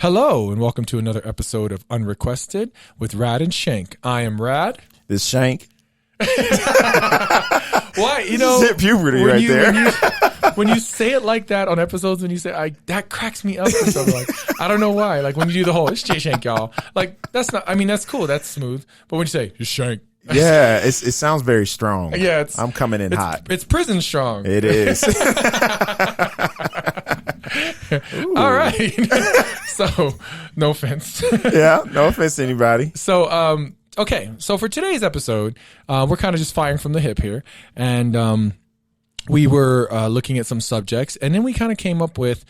Hello, and welcome to another episode of Unrequested with Rad and Shank. I am Rad. This Shank. Why? You know, hit puberty right there. When you say it like that on episodes, when you say, that cracks me up or something. Like, I don't know why. Like, when you do the whole, it's J Shank, y'all. Like, that's not, I mean, that's cool. That's smooth. But when you say, it's Shank. Yeah, it sounds very strong. Yeah, I'm coming in hot. It's prison strong. It is. All right. So, no offense. Yeah, no offense to anybody. So, okay. So for today's episode, we're kind of just firing from the hip here. And we were looking at some subjects, and then we kind of came up with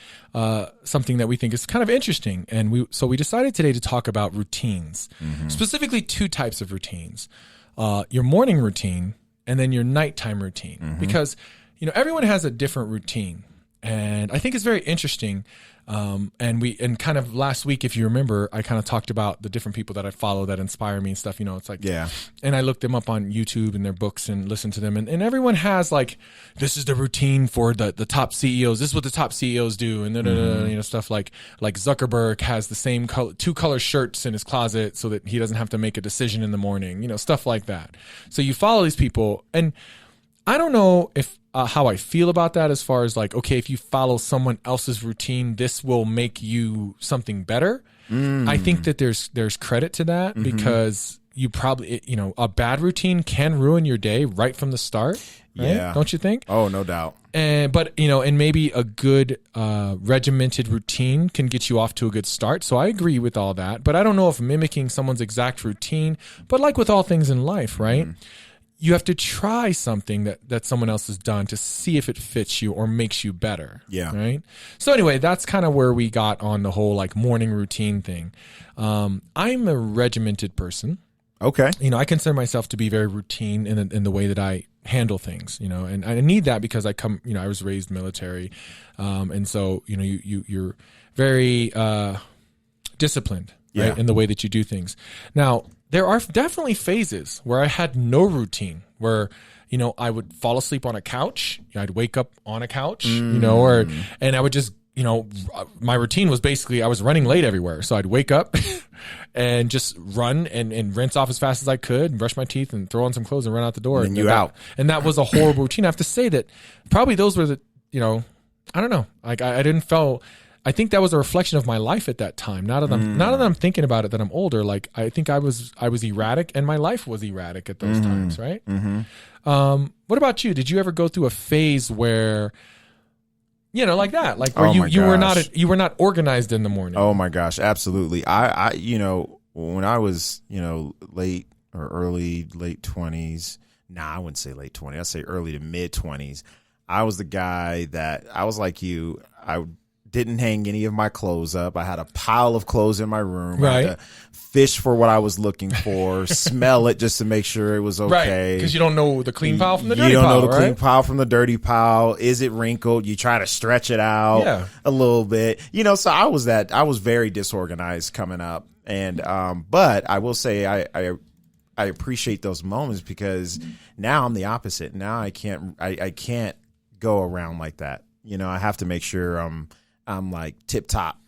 something that we think is kind of interesting. And we decided today to talk about routines, specifically two types of routines. Your morning routine and then your nighttime routine, because, you know, everyone has a different routine. And I think it's very interesting. And kind of last week, if you remember, I kind of talked about the different people that I follow that inspire me and stuff, you know, it's like, yeah. And I looked them up on YouTube and their books and listened to them. And everyone has like, this is the routine for the top CEOs. This is what the top CEOs do. And you know, stuff like Zuckerberg has the same two color shirts in his closet so that he doesn't have to make a decision in the morning, you know, stuff like that. So you follow these people, and I don't know if, how I feel about that as far as like, okay, if you follow someone else's routine, this will make you something better. I think that there's credit to that because you probably, you know, a bad routine can ruin your day right from the start. Right? Yeah. Don't you think? Oh, no doubt. But, you know, and maybe a good regimented routine can get you off to a good start. So I agree with all that. But I don't know if mimicking someone's exact routine, but like with all things in life, right? You have to try something that someone else has done to see if it fits you or makes you better. Yeah. Right. So anyway, that's kind of where we got on the whole like morning routine thing. I'm a regimented person. Okay. You know, I consider myself to be very routine in the way that I handle things, you know, and I need that because I was raised military. And so, you know, you're very disciplined, right, Yeah. in the way that you do things. Now, there are definitely phases where I had no routine, where, you know, I would fall asleep on a couch. I'd wake up on a couch, you know, and I would just, you know, my routine was basically I was running late everywhere. So I'd wake up and just run and rinse off as fast as I could and brush my teeth and throw on some clothes and run out the door. And you out. And that was a horrible routine. I have to say that probably those were the, you know, I don't know. Like I think that was a reflection of my life at that time. Now that I'm thinking about it, that I'm older, like I think I was erratic, and my life was erratic at those times, right? What about you? Did you ever go through a phase where, you know, like that, like where you were not organized in the morning? Oh my gosh, absolutely. I you know, when I was, you know, late 20s. Nah, I wouldn't say late 20s. I'd say early to mid 20s. I was the guy that I was like you. I didn't hang any of my clothes up. I had a pile of clothes in my room. Right. I had to fish for what I was looking for, smell it just to make sure it was okay. Right, because you don't know the clean pile from the dirty pile. You don't know the clean pile from the dirty pile. Is it wrinkled? You try to stretch it out a little bit. You know, so I was very disorganized coming up. And but I will say I appreciate those moments because now I'm the opposite. Now I can't go around like that. You know, I have to make sure I'm like tip top,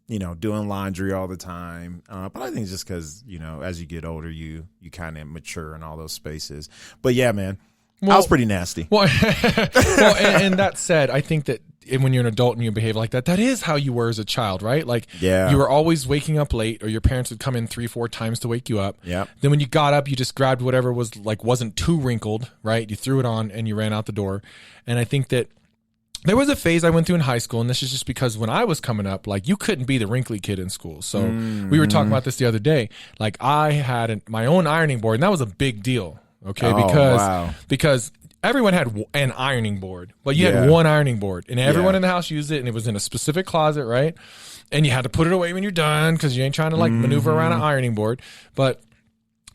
you know, doing laundry all the time. But I think it's just because, you know, as you get older, you kind of mature in all those spaces. But yeah, man, I was pretty nasty. Well, and that said, I think that when you're an adult and you behave like that, that is how you were as a child, right? Like, you were always waking up late, or your parents would come in 3-4 times to wake you up. Yeah. Then when you got up, you just grabbed whatever wasn't too wrinkled, right? You threw it on and you ran out the door. And I think that there was a phase I went through in high school, and this is just because when I was coming up, like, you couldn't be the wrinkly kid in school. So we were talking about this the other day. Like, I had my own ironing board, and that was a big deal, okay? Because everyone had an ironing board, but you had one ironing board, and everyone in the house used it, and it was in a specific closet, right? And you had to put it away when you're done because you ain't trying to, like, maneuver around an ironing board. But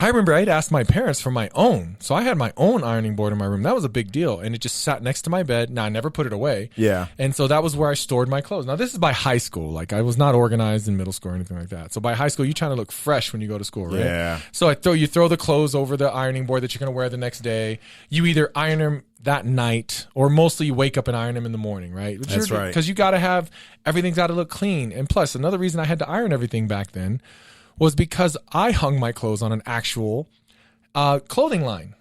I remember I'd asked my parents for my own. So I had my own ironing board in my room. That was a big deal. And it just sat next to my bed. Now, I never put it away. Yeah. And so that was where I stored my clothes. Now, this is by high school. Like, I was not organized in middle school or anything like that. So by high school, you're trying to look fresh when you go to school, right? Yeah. So you throw the clothes over the ironing board that you're going to wear the next day. You either iron them that night or mostly you wake up and iron them in the morning, right? That's right. Because you got to have, everything's got to look clean. And plus, another reason I had to iron everything back then was because I hung my clothes on an actual clothing line,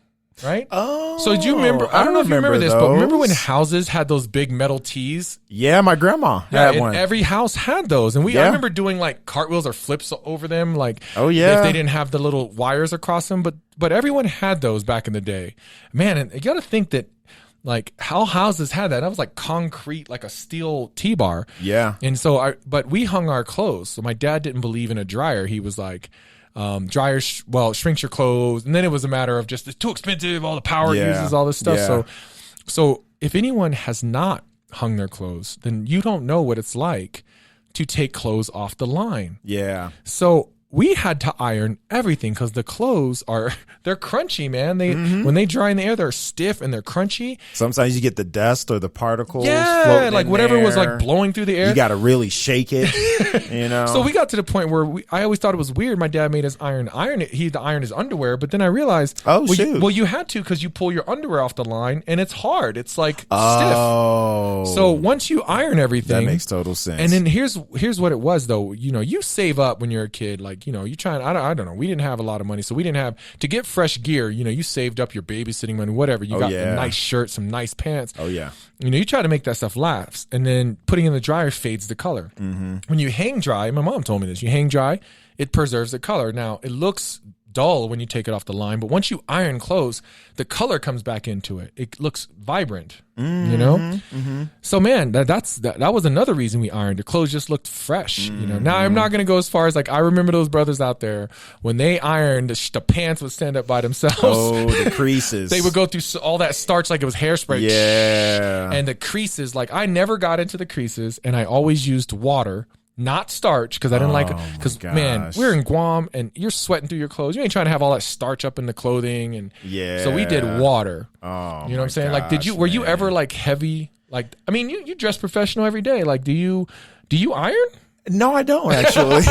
right? Oh, so do you remember? I don't know if you remember this, but remember when houses had those big metal tees? Yeah, my grandma had one. Every house had those, and I remember doing like cartwheels or flips over them, like if they didn't have the little wires across them. But everyone had those back in the day, man. And you got to think that like how houses had that. That was like concrete, like a steel T-bar. Yeah. And so but we hung our clothes. So my dad didn't believe in a dryer. He was like, dryer shrinks your clothes, and then it was a matter of just it's too expensive, all the power it uses, all this stuff. So if anyone has not hung their clothes, then you don't know what it's like to take clothes off the line. So we had to iron everything because the clothes they're crunchy, man. When they dry in the air, they're stiff and they're crunchy. Sometimes you get the dust or the particles. Yeah, like whatever was like blowing through the air. You got to really shake it, you know. So we got to the point where I always thought it was weird. My dad made us iron it. He had to iron his underwear, but then I realized, you had to because you pull your underwear off the line and it's hard. It's like stiff. So once you iron everything, that makes total sense. And then here's what it was though. You know, you save up when you're a kid, like. You know, you trying. I don't know. We didn't have a lot of money, so we didn't have to get fresh gear. You know, you saved up your babysitting money, whatever. You got a nice shirt, some nice pants. Oh yeah. You know, you try to make that stuff last, and then putting in the dryer fades the color. When you hang dry, my mom told me this. You hang dry, it preserves the color. Now it looks dull when you take it off the line, but once you iron clothes, the color comes back into it. It looks vibrant, you know? So man, that was another reason we ironed. The clothes just looked fresh, you know? Now I'm not going to go as far as like, I remember those brothers out there when they ironed, the pants would stand up by themselves. Oh, the creases. They would go through all that starch like it was hairspray. Yeah. And the creases, like I never got into the creases and I always used water. Not starch, because I didn't like it. Because, man, we're in Guam, and you're sweating through your clothes. You ain't trying to have all that starch up in the clothing. And so we did water. Oh, you know what I'm saying? Like, were you ever, like, heavy? Like, I mean, you dress professional every day. Like, do you iron? No, I don't, actually.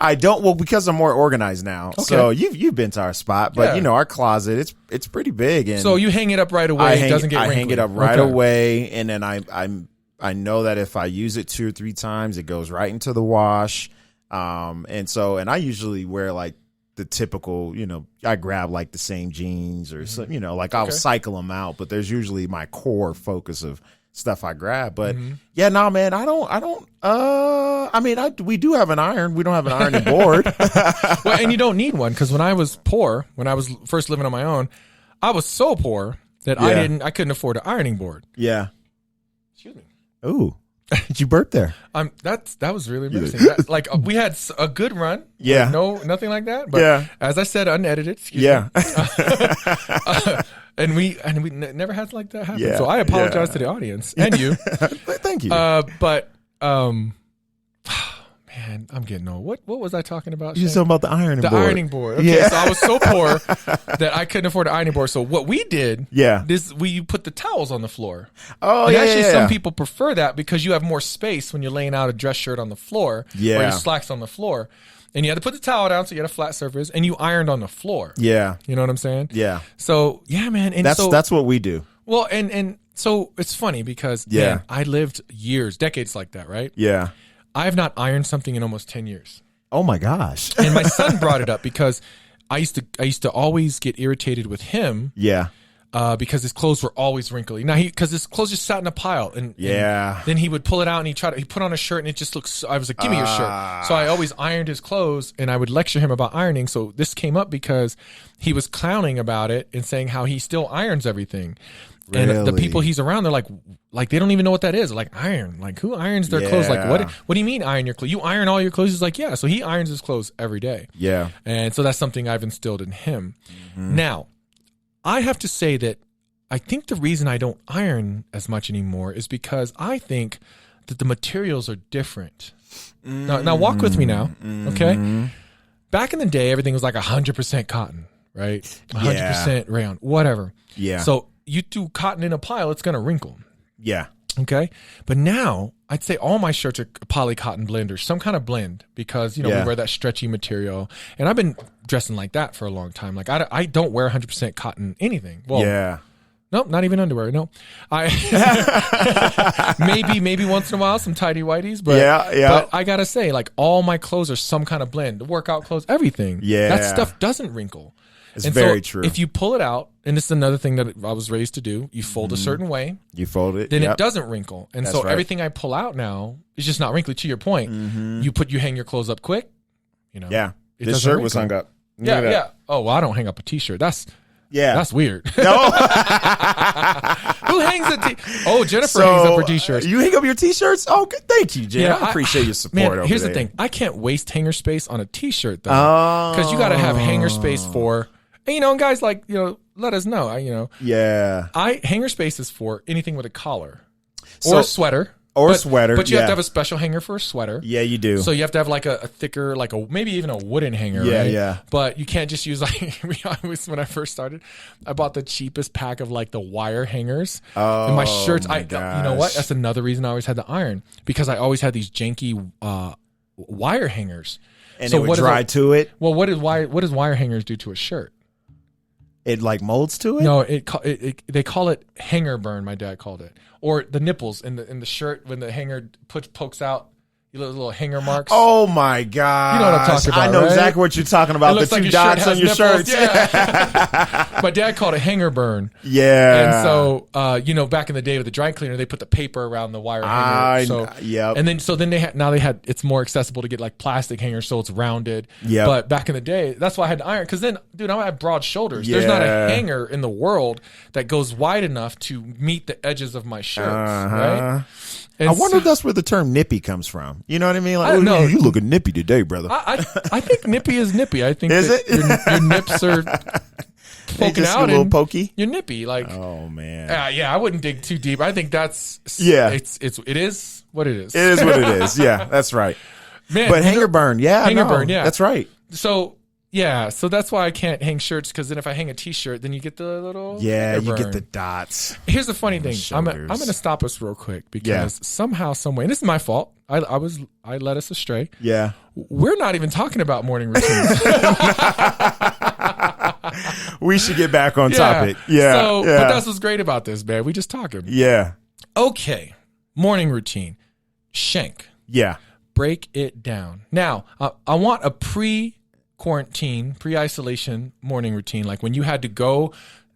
I don't. Well, because I'm more organized now. Okay. So you've been to our spot, but you know, our closet, it's pretty big. And so you hang it up right away. It doesn't get wrinkly. I hang it up right away, and then I know that if I use it 2 or 3 times, it goes right into the wash. And I usually wear like the typical, you know, I grab like the same jeans or some, you know, like I'll cycle them out, but there's usually my core focus of stuff I grab. But yeah, no, man, we do have an iron. We don't have an ironing board. Well, and you don't need one. Cause when I was first living on my own, I was so poor that I couldn't afford an ironing board. Yeah. Excuse me. Ooh, did you burp there? That was really embarrassing. Like we had a good run. Yeah. Nothing like that. But as I said, unedited. Excuse me. And we never had like that happen. So I apologize to the audience and you. Thank you. Man, I'm getting old. What was I talking about? You talking about the ironing board. The ironing board. Okay, so I was so poor that I couldn't afford an ironing board. So what we did, we put the towels on the floor. Oh, and actually, some people prefer that because you have more space when you're laying out a dress shirt on the floor or your slacks on the floor. And you had to put the towel down so you had a flat surface, and you ironed on the floor. Yeah. You know what I'm saying? Yeah. So, yeah, man. And that's what we do. Well, and so it's funny because, man, I lived decades like that, right? Yeah. I have not ironed something in almost 10 years. Oh my gosh. And my son brought it up because I used to always get irritated with him. Yeah. Because his clothes were always wrinkly. Now because his clothes just sat in a pile, and then he would pull it out and he put on a shirt and it just looks. I was like, "Give me your shirt." So I always ironed his clothes, and I would lecture him about ironing. So this came up because he was clowning about it and saying how he still irons everything. Really? And the people he's around, they're like they don't even know what that is. Like iron, like who irons their clothes? Like what do you mean iron your clothes? You iron all your clothes? He's like, yeah. So he irons his clothes every day. Yeah, and so that's something I've instilled in him. Now, I have to say that I think the reason I don't iron as much anymore is because I think that the materials are different. Now walk with me now, okay? back in the day, everything was like 100% cotton, right? 100% rayon, whatever. Yeah. So you do cotton in a pile, it's going to wrinkle. Yeah. Okay. But now I'd say all my shirts are poly cotton blend or some kind of blend because, we wear that stretchy material. And I've been dressing like that for a long time. Like I don't wear 100% cotton anything. Well, nope, not even underwear. No, maybe once in a while some tidy whities, but but I gotta say, like all my clothes are some kind of blend. The workout clothes, everything. Yeah, that stuff doesn't wrinkle. It's very true. If you pull it out, and this is another thing that I was raised to do, you fold a certain way. You fold it, then it doesn't wrinkle, and so everything I pull out now is just not wrinkly. To your point, you hang your clothes up quick. This shirt was hung up. Yeah. Oh, well, I don't hang up a t-shirt. That's weird. No. Who hangs a Oh, Jennifer hangs up her t-shirts. You hang up your t-shirts? Oh, good. Thank you, Jen. I appreciate your support. Man, here's the thing. I can't waste hanger space on a t-shirt though. Because you got to have hanger space for, and guys let us know. Hanger space is for anything with a collar or a sweater. Sweater. But you have to have a special hanger for a sweater. Yeah, you do. So you have to have like a thicker, like maybe even a wooden hanger. Yeah, right? yeah. But you can't just use when I first started, I bought the cheapest pack of like the wire hangers. Oh, and my shirts, you know what? That's another reason I always had the iron because I always had these janky wire hangers. And so it would dry to it? Well, what does wire hangers do to a shirt? It like molds to it? No, they call it hanger burn. My dad called it, or the nipples in the shirt when the hanger pokes out. Little hanger marks. Oh my god! You know what I'm talking about. I know right? exactly what you're talking about. The two dots on your shirts. Yeah. My dad called it hanger burn. Yeah. And so, back in the day with the dry cleaner, they put the paper around the wire hanger. And then they had it's more accessible to get like plastic hangers, so it's rounded. Yeah. But back in the day, that's why I had to iron because then, dude, I have broad shoulders. Yeah. There's not a hanger in the world that goes wide enough to meet the edges of my shirts. Right. And I wonder if that's where the term nippy comes from. You know what I mean? Like, you looking nippy today, brother. I think nippy is nippy. I think is it? Your nips are poking out. A little pokey. You're nippy. Like, oh man. I wouldn't dig too deep. I think that's it is what it is. It is what it is. Yeah, that's right. Man, but hanger burn. Yeah, hanger burn. Yeah, that's right. So. Yeah, so that's why I can't hang shirts because then if I hang a t-shirt, then you get the little you get the dots. Here's the funny thing. I'm going to stop us real quick because somehow, some way, and this is my fault. I led us astray. Yeah, we're not even talking about morning routines. We should get back on topic. Yeah, but that's what's great about this, man. We just talking. Yeah. Okay, morning routine. Shank. Yeah. Break it down. Now, I want a pre-quarantine, pre-isolation morning routine, like when you had to go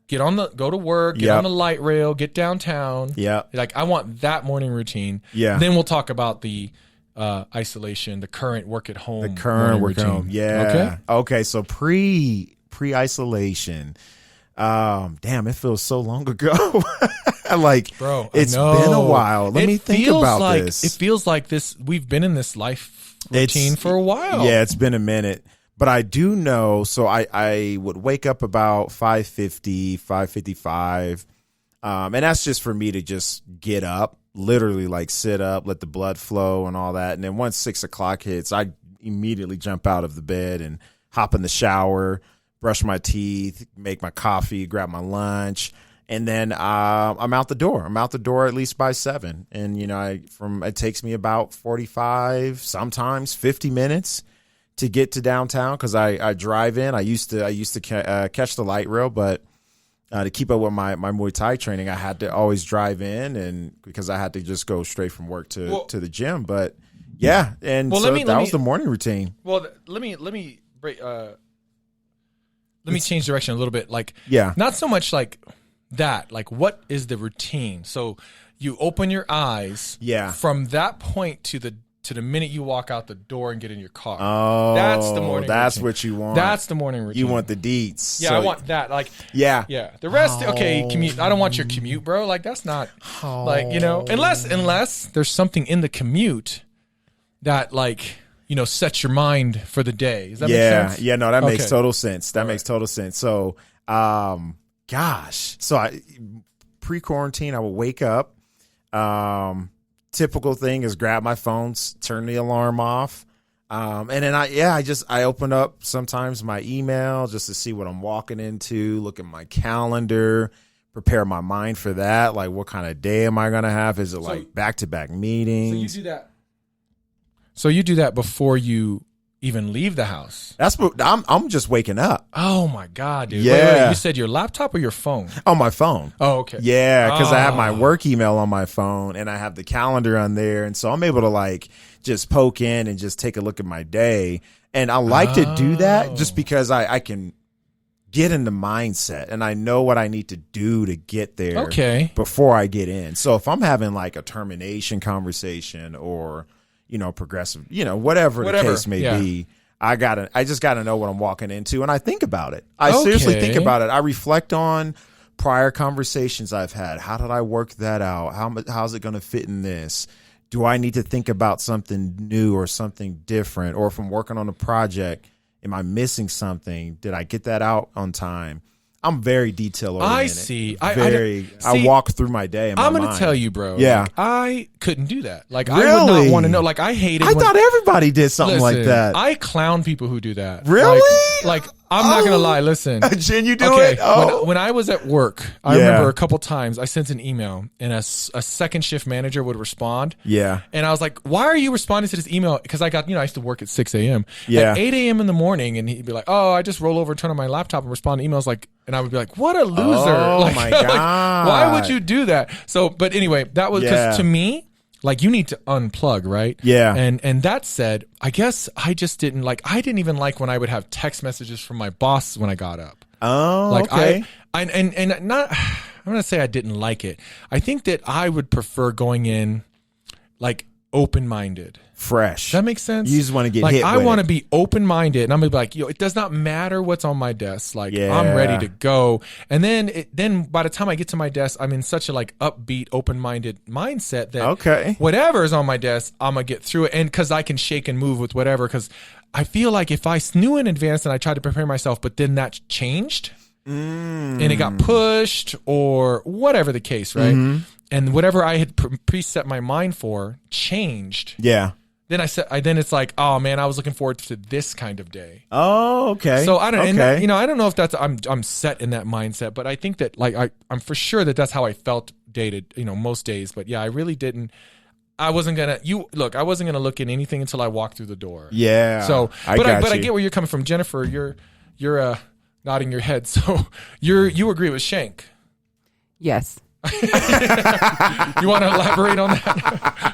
to work, get on the light rail, get downtown. Yeah. Like I want that morning routine. Yeah. Then we'll talk about the isolation, the current work at home. The current work at home. Yeah. Okay. So pre-isolation. Damn, it feels so long ago. Like, bro, it's been a while. Let me think about this. It feels like this. We've been in this life routine for a while. Yeah, it's been a minute. But I do know, so I would wake up about 5:50, 5:55. And that's just for me to just get up, literally like sit up, let the blood flow and all that. And then once 6 o'clock hits, I immediately jump out of the bed and hop in the shower, brush my teeth, make my coffee, grab my lunch. And then I'm out the door. I'm out the door at least by 7. And, it takes me about 45, sometimes 50 minutes to get to downtown because I drive in. I used to catch the light rail, but to keep up with my Muay Thai training, I had to always drive in, and because I had to just go straight from work to the gym. But yeah, and that was the morning routine. Well, let me break. Let me change direction a little bit. Like, not so much like that. Like, what is the routine? So you open your eyes. Yeah. From that point to the minute you walk out the door and get in your car. Oh, that's the morning that's routine. What you want. That's the morning routine. You want the deets. Yeah, I want that. Like, yeah. The rest, commute. I don't want your commute, bro. Like, that's not, unless there's something in the commute that, sets your mind for the day. Does that make sense? Yeah, no, that makes total sense. That makes total sense. So, pre-quarantine, I would wake up, typical thing is grab my phone, turn the alarm off, And then I open up sometimes my email just to see what I'm walking into, look at my calendar, prepare my mind for that. Like, what kind of day am I going to have? Is it like back-to-back meetings? So you do that. So you do that before you even leave the house. I'm just waking up. Oh my God, dude. Yeah. Wait, you said your laptop or your phone? On my phone. Oh, okay. Yeah, because I have my work email on my phone and I have the calendar on there. And so I'm able to like just poke in and just take a look at my day. And I like to do that just because I can get in the mindset and I know what I need to do to get there before I get in. So if I'm having like a termination conversation or, progressive, whatever the case may be, I just gotta know what I'm walking into, and I think about it. I seriously think about it. I reflect on prior conversations I've had. How did I work that out? How's it going to fit in this? Do I need to think about something new or something different? Or if I'm working on a project, am I missing something? Did I get that out on time? I'm very detail oriented. I see. I walk through my day. I'm going to tell you, bro. Yeah. Like, I couldn't do that. Like, really? I would not want to know. Like, I hated. I thought everybody did something like that. I clown people who do that. Really? Like I'm not gonna lie. Listen, Jen, you do it. Oh. When I was at work, I remember a couple times I sent an email and a second shift manager would respond. Yeah. And I was like, "Why are you responding to this email?" Because I got, I used to work at 6 a.m. Yeah. At 8 a.m. in the morning, and he'd be like, "Oh, I just roll over and turn on my laptop and respond to emails." Like, and I would be like, "What a loser!" Oh like, my God. Like, why would you do that? So, but anyway, that was because to me, like, you need to unplug, right? Yeah. And that said, I guess I just didn't even like when I would have text messages from my boss when I got up. Oh, like okay. I'm going to say I didn't like it. I think that I would prefer going in like open-minded. Fresh. Does that make sense? You just want to get like, hit I with want it. to be open-minded, and I'm going to be like, it does not matter what's on my desk. Like, I'm ready to go. And then by the time I get to my desk, I'm in such a like upbeat, open-minded mindset that whatever is on my desk, I'm going to get through it. And because I can shake and move with whatever, because I feel like if I knew in advance and I tried to prepare myself, but then that changed and it got pushed or whatever the case, right? Mm-hmm. And whatever I had preset my mind for changed. Yeah. Then then it's like, oh man, I was looking forward to this kind of day. Oh, okay. So I don't, and, I don't know if that's I'm set in that mindset, but I think that like I'm for sure that's how I felt dated, most days. But yeah, I really didn't. I wasn't gonna look at anything until I walked through the door. Yeah. So, I get where you're coming from, Jennifer. You're nodding your head. So you agree with Shank? Yes. You want to elaborate on that?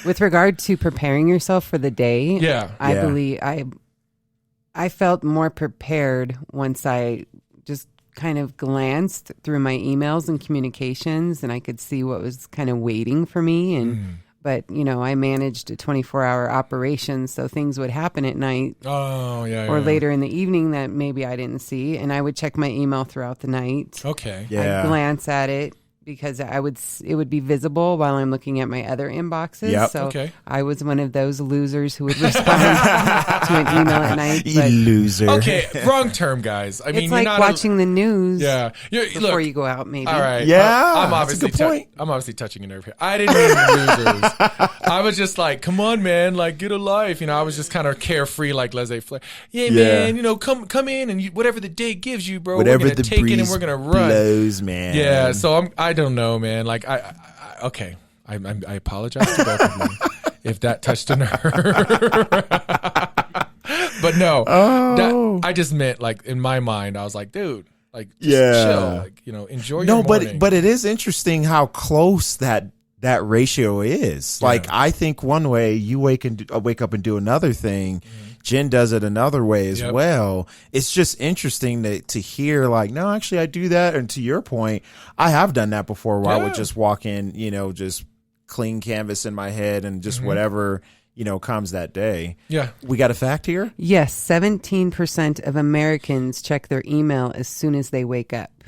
With regard to preparing yourself for the day, I believe I felt more prepared once I just kind of glanced through my emails and communications, and I could see what was kind of waiting for me. But I managed a 24-hour operation, so things would happen at night or later in the evening that maybe I didn't see, and I would check my email throughout the night. Okay. I'd glance at it because it would be visible while I'm looking at my other inboxes. Yep. So I was one of those losers who would respond to an email at night. You loser. Okay, wrong term, guys. I mean, it's like watching the news. Yeah. Before you go out, maybe. All right. Yeah. I'm obviously I'm obviously touching a nerve here. I didn't mean losers. I was just like, come on, man, like get a life. I was just kind of carefree, like laissez-faire. Yeah, man. Come in and whatever the day gives you, bro. Whatever we're gonna the take breeze it and we're gonna run. Blows, man. Yeah. So I don't know, man. Like I apologize to both of you if that touched a nerve. But no, I just meant like in my mind, I was like, dude, like just chill, like enjoy your morning. But it is interesting how close that ratio is. Yeah. Like I think one way you wake up and do another thing. Jen does it another way as well. It's just interesting to hear like, no, actually I do that. And to your point, I have done that before where I would just walk in, just clean canvas in my head and just whatever, comes that day. Yeah. We got a fact here? Yes. 17% of Americans check their email as soon as they wake up.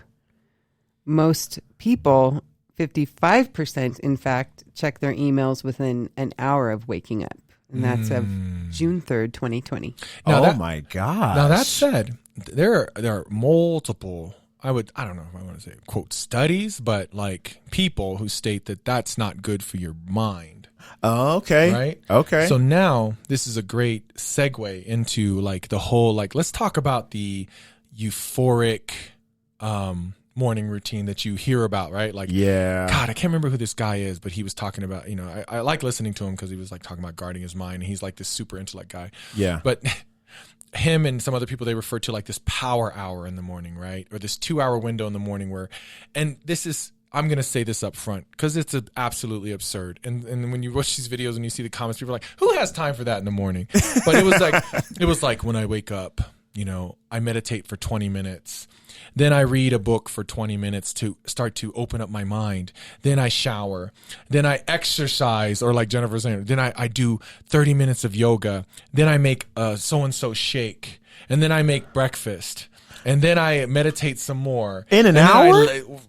Most people, 55%, in fact, check their emails within an hour of waking up. And that's of June 3rd, 2020. Now my God. Now that said, there are multiple, I don't know if I want to say quote studies, but like people who state that that's not good for your mind. Oh, okay. Right? Okay. So now this is a great segue into like the whole, like, let's talk about the euphoric morning routine that you hear about, right? Like, God, I can't remember who this guy is, but he was talking about, you know, I like listening to him because he was like talking about guarding his mind. And he's like this super intellect guy. Yeah. But him and some other people, they refer to like this power hour in the morning, right? Or this 2-hour window in the morning where, and this is, I'm going to say this up front because it's absolutely absurd. And when you watch these videos and you see the comments, people are like, who has time for that in the morning? But it was like when I wake up, you know, I meditate for 20 minutes. Then I read a book for 20 minutes to start to open up my mind. Then I shower. Then I exercise, or like Jennifer was saying, then I do 30 minutes of yoga. Then I make a so-and-so shake. And then I make breakfast. And then I meditate some more. In an hour?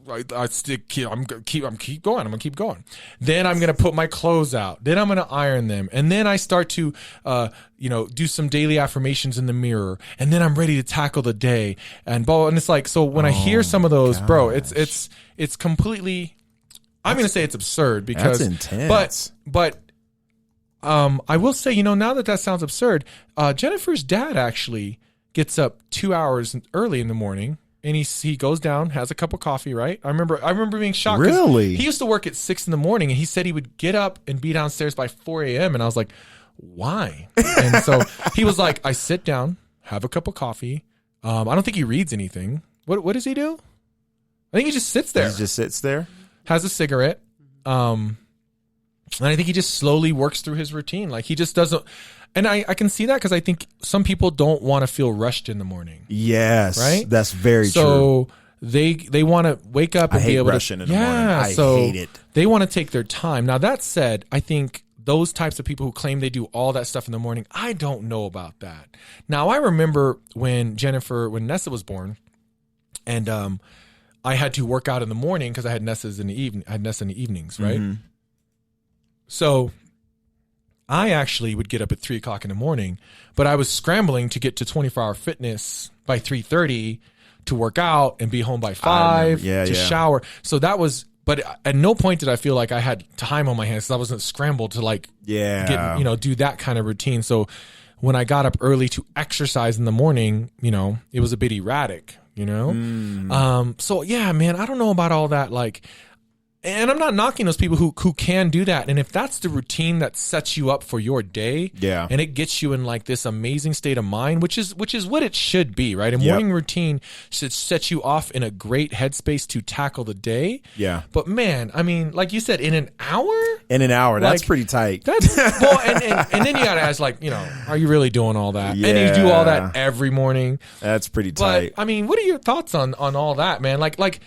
I'm gonna keep going. Then I'm gonna put my clothes out. Then I'm gonna iron them. And then I start to, do some daily affirmations in the mirror. And then I'm ready to tackle the day. And it's like, so when I hear some of those, bro, it's completely. I'm gonna say it's absurd because that's intense. But I will say, you know, now that sounds absurd, Jennifer's dad actually gets up 2 hours early in the morning, and he goes down, has a cup of coffee, right? I remember being shocked. Really? He used to work at 6 in the morning, and he said he would get up and be downstairs by 4 a.m. And I was like, why? And so he was like, I sit down, have a cup of coffee. I don't think he reads anything. What does he do? I think he just sits there. He just sits there? Has a cigarette. And I think he just slowly works through his routine. Like, he just doesn't. And I can see that because I think some people don't want to feel rushed in the morning. Yes. Right? That's very true. So they want to wake up and be able to. rushing in the morning. I hate it. They want to take their time. Now, that said, I think those types of people who claim they do all that stuff in the morning, I don't know about that. Now, I remember when Nessa was born, and I had to work out in the morning because I had Nessa in the evenings, right? Mm-hmm. So I actually would get up at 3 o'clock in the morning, but I was scrambling to get to 24-hour fitness by 3:30 to work out and be home by 5 to shower. So that was, but at no point did I feel like I had time on my hands because I wasn't scrambled to do that kind of routine. So when I got up early to exercise in the morning, you know, it was a bit erratic, you know? So yeah, man, I don't know about all that. Like, and I'm not knocking those people who can do that. And if that's the routine that sets you up for your day, and it gets you in like this amazing state of mind, which is what it should be, right? A morning routine should set you off in a great headspace to tackle the day. Yeah. But man, I mean, like you said, in an hour? In an hour, that's pretty tight. That's well, and then you gotta ask, like, you know, are you really doing all that? Yeah. And you do all that every morning. That's pretty tight. But I mean, what are your thoughts on all that, man? Like.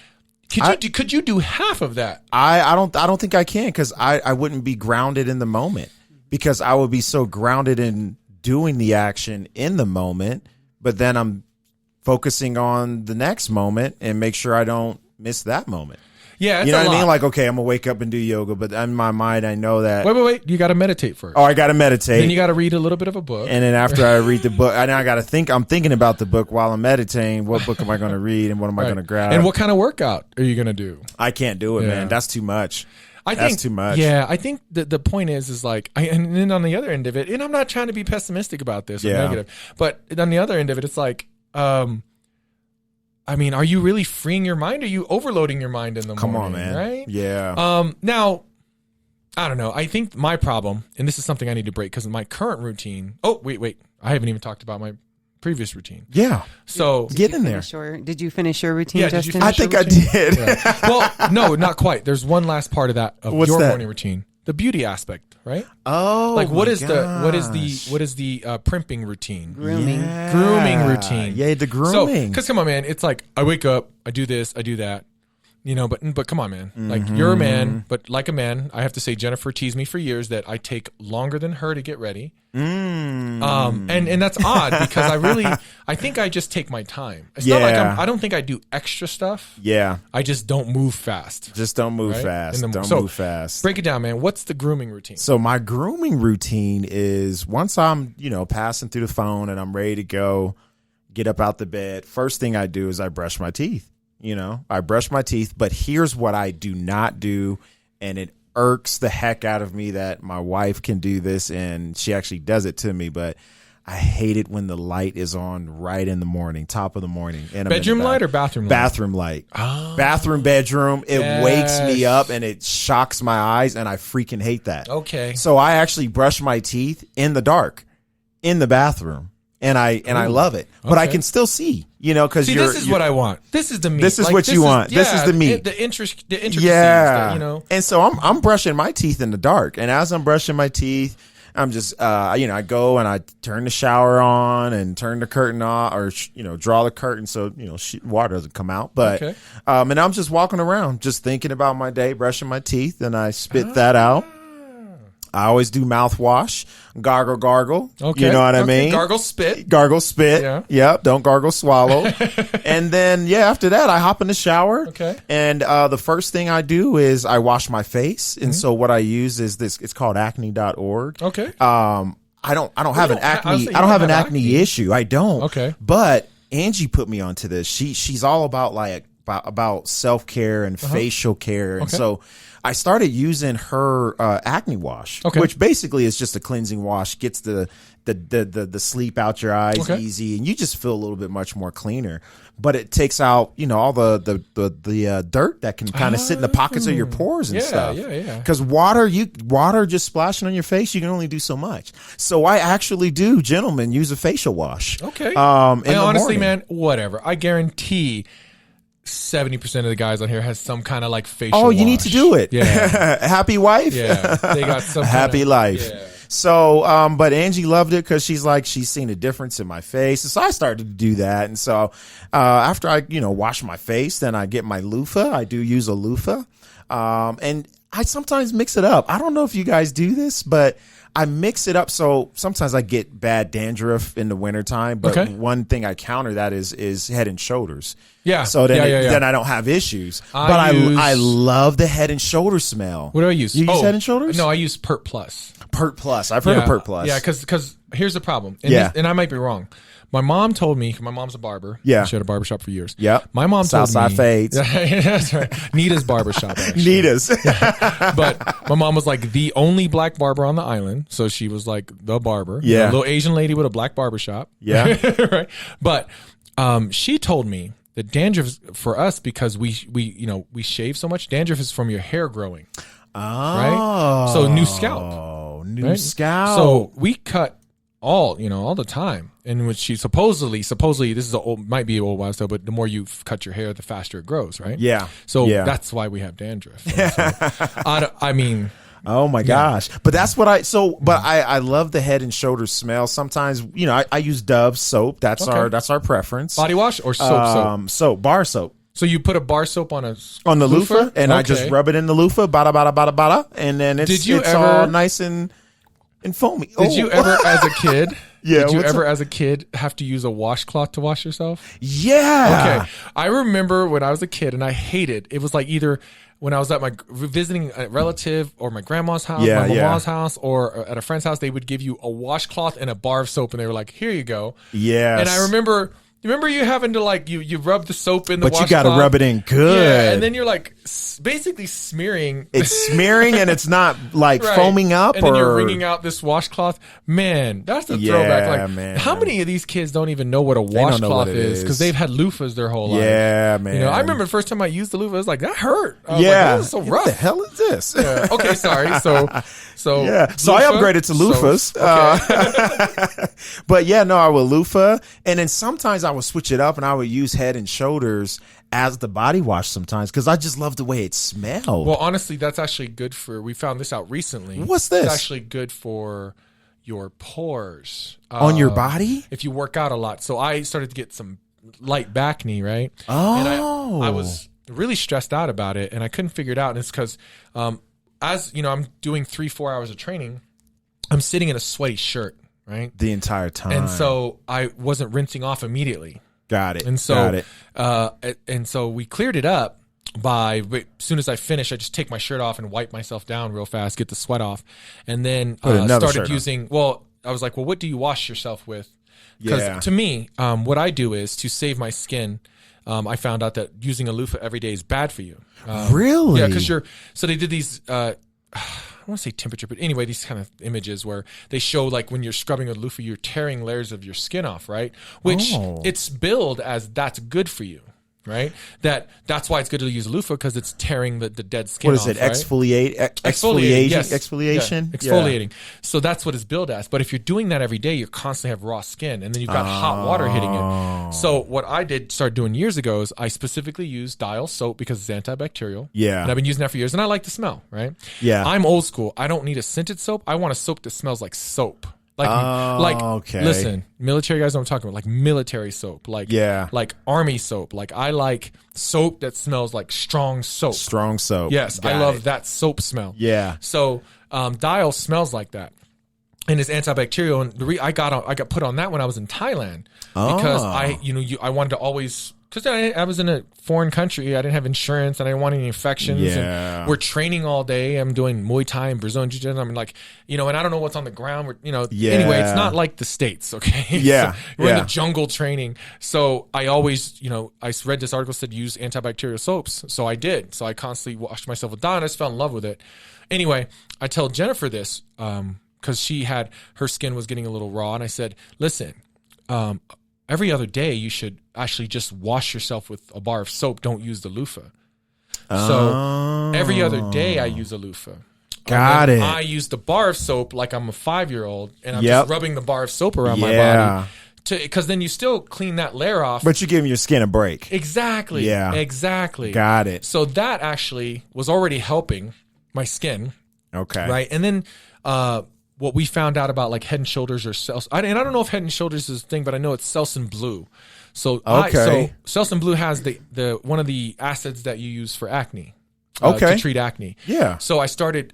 Could you do half of that? I don't think I can, because I wouldn't be grounded in the moment, because I would be so grounded in doing the action in the moment, but then I'm focusing on the next moment and make sure I don't miss that moment. Yeah, you know what I mean? Like, okay, I'm gonna wake up and do yoga, but in my mind, I know that. Wait. You got to meditate first. Oh, I got to meditate. Then you got to read a little bit of a book. And then after I read the book, and I got to think. I'm thinking about the book while I'm meditating. What book am I going to read, and what am I going to grab? And what kind of workout are you going to do? I can't do it, man. That's too much. That's too much. Yeah, I think the point is like, and then on the other end of it, and I'm not trying to be pessimistic about this or negative, but on the other end of it, it's like, I mean, are you really freeing your mind? Or are you overloading your mind in the morning? Come on, man. Right? Yeah. Now, I don't know. I think my problem, and this is something I need to break because my current routine. Oh, wait. I haven't even talked about my previous routine. Yeah. So get in there. Did you finish your routine, Justin? I think I did. Yeah. Well, no, not quite. There's one last part of that What's your that? morning routine. The beauty aspect, right? Oh, like what is the primping routine? Grooming routine. Yeah, the grooming. So, because come on, man, it's like I wake up, I do this, I do that. You know, but come on, man. Like, you're a man, but like a man, I have to say, Jennifer teased me for years that I take longer than her to get ready. And that's odd because I think I just take my time. It's not like I don't think I do extra stuff. Yeah. I just don't move fast. Just don't move fast. Move fast. Break it down, man. What's the grooming routine? So my grooming routine is once I'm, passing through the phone and I'm ready to go, get up out the bed, first thing I do is I brush my teeth. I brush my teeth, but here's what I do not do, and it irks the heck out of me that my wife can do this, and she actually does it to me, but I hate it when the light is on right in the morning, top of the morning. And bedroom light or bathroom light? Bathroom light. Oh. Bathroom, bedroom. It wakes me up and it shocks my eyes, and I freaking hate that. Okay. So I actually brush my teeth in the dark in the bathroom. And I love it, but I can still see, because this is what I want. This is the meat. This is what you want. This is the meat. The intricacies. Yeah. And so I'm brushing my teeth in the dark, and as I'm brushing my teeth, I'm just, I go and I turn the shower on and turn the curtain off, or draw the curtain so water doesn't come out. But and I'm just walking around, just thinking about my day, brushing my teeth, and I spit that out. I always do mouthwash, gargle. Okay. You know what I mean? Gargle spit. Yeah. Yep. Don't gargle swallow. And then, after that, I hop in the shower. Okay. And the first thing I do is I wash my face. And so what I use is this. It's called acne.org. Okay. I don't have an acne issue. I don't. Okay. But Angie put me onto this. She's all about about self-care and facial care. And so I started using her acne wash, which basically is just a cleansing wash, gets the sleep out your eyes easy, and you just feel a little bit much more cleaner. But it takes out, all the dirt that can kind of sit in the pockets of your pores and stuff. Yeah. Because water just splashing on your face, you can only do so much. So I actually do, gentlemen, use a facial wash. Okay. And honestly, man, whatever. I guarantee 70% of the guys on here has some kind of like facial wash. You need to do it. Yeah. Happy wife. Yeah. They got some happy life. Yeah. So, but Angie loved it because she's seen a difference in my face. And so I started to do that. And so, after I, wash my face, then I get my loofah. I do use a loofah. And I sometimes mix it up. I don't know if you guys do this, but I mix it up. So sometimes I get bad dandruff in the wintertime, but one thing I counter that is Head and Shoulders. Yeah. So then I don't have issues. I love the Head and Shoulders smell. What do I use? You use Head and Shoulders? No, I use Pert Plus. Pert Plus. I've heard of Pert Plus. Yeah, because here's the problem. And I might be wrong. My mom told me, my mom's a barber. Yeah. She had a barbershop for years. Yep. My mom told me. Southside Fades. That's right. Nita's barbershop, actually. Nita's. But my mom was like the only black barber on the island. So she was like the barber. Yeah. A little Asian lady with a black barbershop. Yeah. Right. But she told me that dandruff is for us because we shave so much. Dandruff is from your hair growing. Oh. Right? So new scalp. New scalp. So we cut all the time. And which she supposedly this is might be old wives' tale, but the more you cut your hair, the faster it grows, right? Yeah. So that's why we have dandruff. I mean, oh my gosh! But that's what I love the Head and Shoulders smell. Sometimes I use Dove soap. That's our preference. Body wash or soap? Soap, bar soap. So you put a bar soap on the loofah, and I just rub it in the loofah, bada, and then it's all nice and foamy. Did you ever, as a kid? Yeah. Did you ever, as a kid, have to use a washcloth to wash yourself? Yeah. Okay. I remember when I was a kid, and I hated it. Was like either when I was at visiting a relative or my grandma's house, my mama's house, or at a friend's house, they would give you a washcloth and a bar of soap, and they were like, "Here you go." Yes. And I remember. Remember you having to you rub the soap in the washcloth? But you got to rub it in good. Yeah, and then you're basically smearing. It's smearing and it's not foaming up. And then you're wringing out this washcloth. Man, that's a throwback. Man. How many of these kids don't even know what a washcloth is? Because they've had loofahs their whole life. Yeah, man. I remember the first time I used the loofah, I was like, that hurt. I was yeah. This is so rough. What the hell is this? Yeah. Okay, sorry. So yeah. So I upgraded to loofahs. But I would loofah. And then sometimes I would switch it up and I would use Head and Shoulders as the body wash sometimes because I just love the way it smelled. Well, honestly, that's actually good we found this out recently. What's this? It's actually good for your pores. On your body? If you work out a lot. So I started to get some light back knee, right? Oh. And I was really stressed out about it and I couldn't figure it out. And it's because as I'm doing 3-4 hours of training, I'm sitting in a sweaty shirt, right? The entire time. And so I wasn't rinsing off immediately. Got it. And so, and so we cleared it up as soon as I finish, I just take my shirt off and wipe myself down real fast, get the sweat off. And then started using, I was like, well, what do you wash yourself with? Because to me, what I do is to save my skin. I found out that using a loofah every day is bad for you. Really? Yeah, because so they did these I want to say temperature, but anyway, these kind of images where they show like when you're scrubbing with loofah, you're tearing layers of your skin off, right? Which it's billed as that's good for you. Right, that's why it's good to use loofah because it's tearing the dead skin. What is off, it? Right? Exfoliation. Yes. Exfoliation. Yeah. Exfoliating. So that's what it's billed as. But if you're doing that every day, you constantly have raw skin, and then you've got hot water hitting it. So what I started doing years ago is I specifically use Dial soap because it's antibacterial. Yeah, and I've been using that for years, and I like the smell. Right. Yeah, I'm old school. I don't need a scented soap. I want a soap that smells like soap. Listen, military guys know what I'm talking about, like military soap, like army soap. Like I like soap that smells like strong soap. Strong soap. Yes, I love that soap smell. Yeah. So Dial smells like that, and it's antibacterial. And I got put on that when I was in Thailand because I wanted to always. Because I was in a foreign country, I didn't have insurance, and I didn't want any infections. Yeah. And we're training all day. I'm doing Muay Thai and Brazilian Jiu-Jitsu. I mean, like, and I don't know what's on the ground. Anyway, it's not like the States, okay? Yeah. So we're in the jungle training. So I always, I read this article said use antibacterial soaps. So I did. So I constantly washed myself with Dawn. I just fell in love with it. Anyway, I tell Jennifer this because her skin was getting a little raw, and I said, listen, every other day, you should actually just wash yourself with a bar of soap. Don't use the loofah. So every other day, I use a loofah. Got it. I use the bar of soap like I'm a 5-year-old, and I'm just rubbing the bar of soap around my body. Because then you still clean that layer off. But you're giving your skin a break. Exactly. Yeah. Exactly. Got it. So that actually was already helping my skin. Okay. Right. And then what we found out about like Head and Shoulders or Selsun, and I don't know if Head and Shoulders is a thing, but I know it's Selsun Blue. So Selsun Blue has the one of the acids that you use for acne. To treat acne. Yeah. So I started.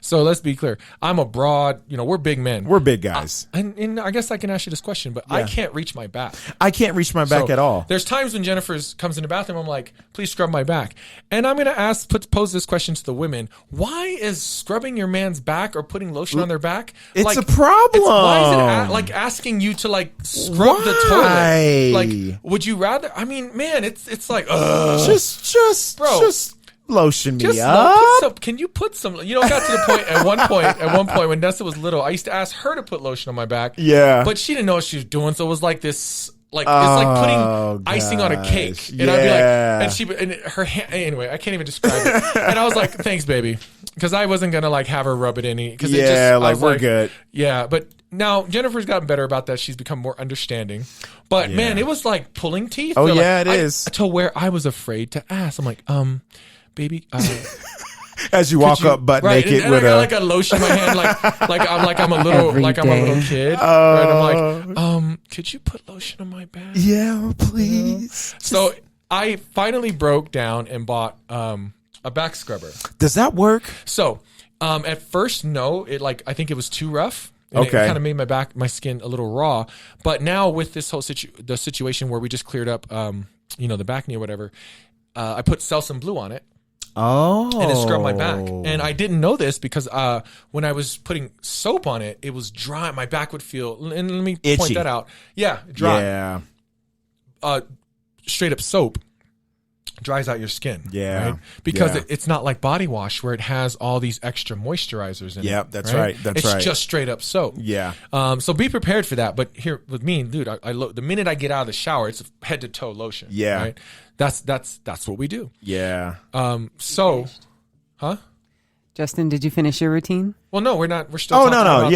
So let's be clear. I'm a broad. We're big men. We're big guys. And I guess I can ask you this question, but I can't reach my back. I can't reach my back at all. There's times when Jennifer comes in the bathroom. I'm like, please scrub my back. And I'm going to pose this question to the women. Why is scrubbing your man's back or putting lotion on their back? It's a problem. Why is it like asking you to like scrub the toilet? Like, would you rather? I mean, man, it's like, just lotion me up. Can you put some? Got to the point at one point when Nessa was little, I used to ask her to put lotion on my back. Yeah, but she didn't know what she was doing, so it was like this. Like it's like putting icing on a cake, and I'd be like, and her hand. Anyway, I can't even describe it. And I was like, "Thanks, baby," because I wasn't gonna like have her rub it any. Because we're good. Yeah, but now Jennifer's gotten better about that. She's become more understanding. But man, it was like pulling teeth. Oh yeah, it is. To where I was afraid to ask. I'm like, baby. As you walk up butt naked and with I got like a lotion in my hand, like I'm a little kid. Right? I'm like, could you put lotion on my back? Yeah, please. So I finally broke down and bought a back scrubber. Does that work? So at first, no. I think it was too rough. And it kind of made my skin a little raw. But now with this whole situation where we just cleared up, the back knee or whatever, I put Selsun Blue on it. Oh. And it scrubbed my back. And I didn't know this because when I was putting soap on it, it was dry. My back would feel, and let me point that out. Yeah, dry. Yeah. Straight up soap dries out your skin. Yeah. Right? Because it's not like body wash where it has all these extra moisturizers in it. Yep, that's right. It's just straight up soap. Yeah. So be prepared for that. But here with me, dude, the minute I get out of the shower, it's head to toe lotion. Yeah. Right? That's what we do. Yeah. Justin, did you finish your routine? Well, no, we're not. We're still talking about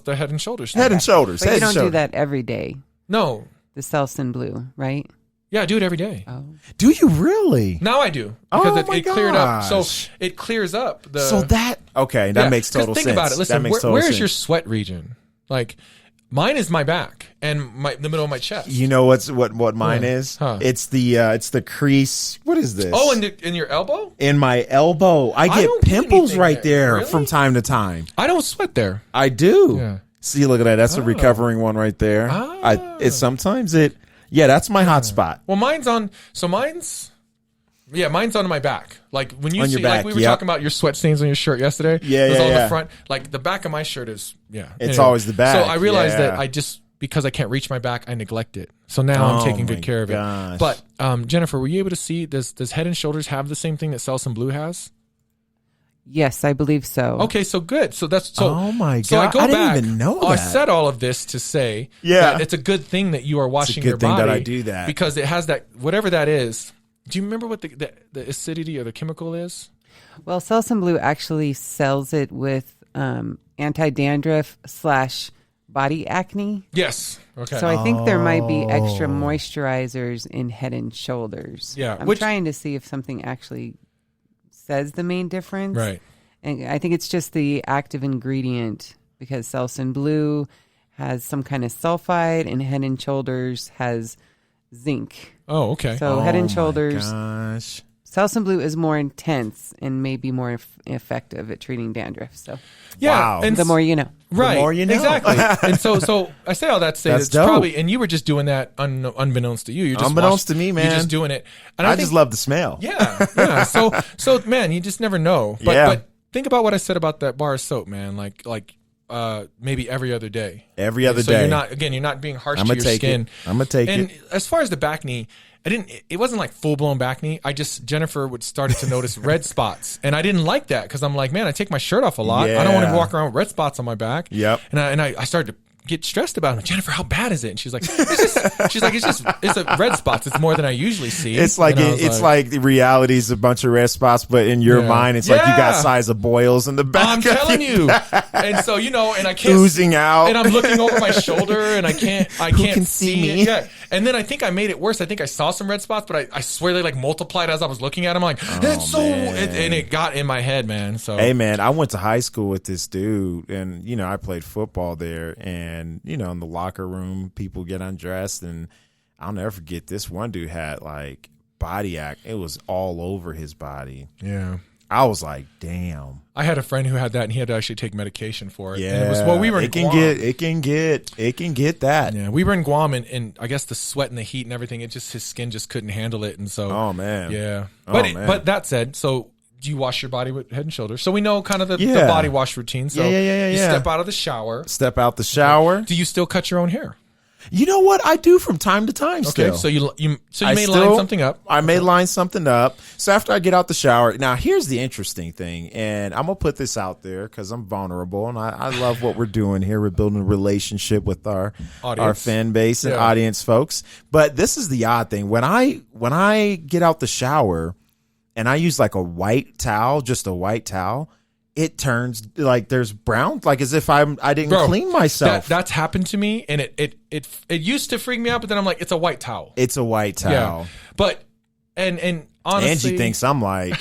the Head and Shoulders. Head and Shoulders. But you don't do that every day. No. The Selsun Blue, right? Yeah, I do it every day. Oh. Do you really? Now I do. Because it cleared up. So it clears up. That makes total sense. Think about it. Listen, where's your sweat region? Like, mine is my back and the middle of my chest. You know what mine is? Huh. It's the crease. What is this? Oh, in your elbow? In my elbow. I get pimples right there really? From time to time. I don't sweat there. I do. Yeah. See, look at that. That's a recovering one right there. That's my hot spot. Well, mine's on my back. Like when you see, back, like we were talking about your sweat stains on your shirt yesterday. It was on the front. Like the back of my shirt is, It's always the back. So I realized that because I can't reach my back, I neglect it. So now I'm taking good care of it. But Jennifer, were you able to see, does Head and Shoulders have the same thing that Selsun Blue has? Yes, I believe so. Okay, so good. So that's so. Oh my god! So I go I back. didn't even know that. I said all of this to say that it's a good thing that you are washing your body. It's a good thing that I do that because it has that whatever that is. Do you remember what the acidity or the chemical is? Well, Selsun Blue actually sells it with anti-dandruff / body acne. Yes. Okay. So I think there might be extra moisturizers in Head and Shoulders. Yeah. I'm trying to see if something actually says the main difference. Right. And I think it's just the active ingredient because Selsun Blue has some kind of sulfide and Head and Shoulders has zinc. Oh, okay. So Head and Shoulders. Gosh. Selsun Blue is more intense and maybe more effective at treating dandruff. So, wow. And the more you know. Right. The more you know. Exactly. And so I say all that to say That's it's dope. probably, and you were just doing that unbeknownst to you. You're just Unbeknownst to me, man. You're just doing it. And I just love the smell. Yeah. Yeah. So man, you just never know. But think about what I said about that bar of soap, man. Like maybe every other day. Every other so day. You're not being harsh to your skin. I'm gonna take it. And as far as the back knee, it wasn't like full blown back knee. Jennifer started to notice red spots, and I didn't like that because I'm like, man, I take my shirt off a lot. I don't want to walk around with red spots on my back. Yep. And I started to get stressed about it. I'm like, Jennifer, how bad is it? And she's like, it's a red spots. It's more than I usually see. It's like like the reality is a bunch of red spots, but in your mind, it's like you got size of boils in the back. I'm telling you. And so and I can't oozing out, and I'm looking over my shoulder, and I can't see me. it. Yeah. And then I think I made it worse. I think I saw some red spots, but I swear they like multiplied as I was looking at them. I'm like, and it got in my head, man. So hey, man, I went to high school with this dude, and I played football there, and in the locker room, people get undressed, and I'll never forget this one dude had like body act. It was all over his body. Yeah. I was like, damn. I had a friend who had that, and he had to actually take medication for it. Yeah, and it was, we were in Guam. It can get that. Yeah, we were in Guam, and I guess the sweat and the heat and everything, his skin just couldn't handle it, and so. Oh man. Yeah. But that said, so do you wash your body with Head and Shoulders? So we know kind of the body wash routine. So you step out of the shower. Do you still cut your own hair? You know what? I do from time to time still. Okay, so you may line something up. I may line something up. So after I get out the shower, now here's the interesting thing, and I'm going to put this out there because I'm vulnerable, and I love what we're doing here. We're building a relationship with our fan base and audience folks. But this is the odd thing. When I get out the shower and I use like a white towel, just a white towel, it turns like there's brown, like as if I didn't clean myself. That's happened to me, and it used to freak me out, but then I'm like, it's a white towel. It's a white towel. Yeah. But and honestly, Angie thinks I'm like,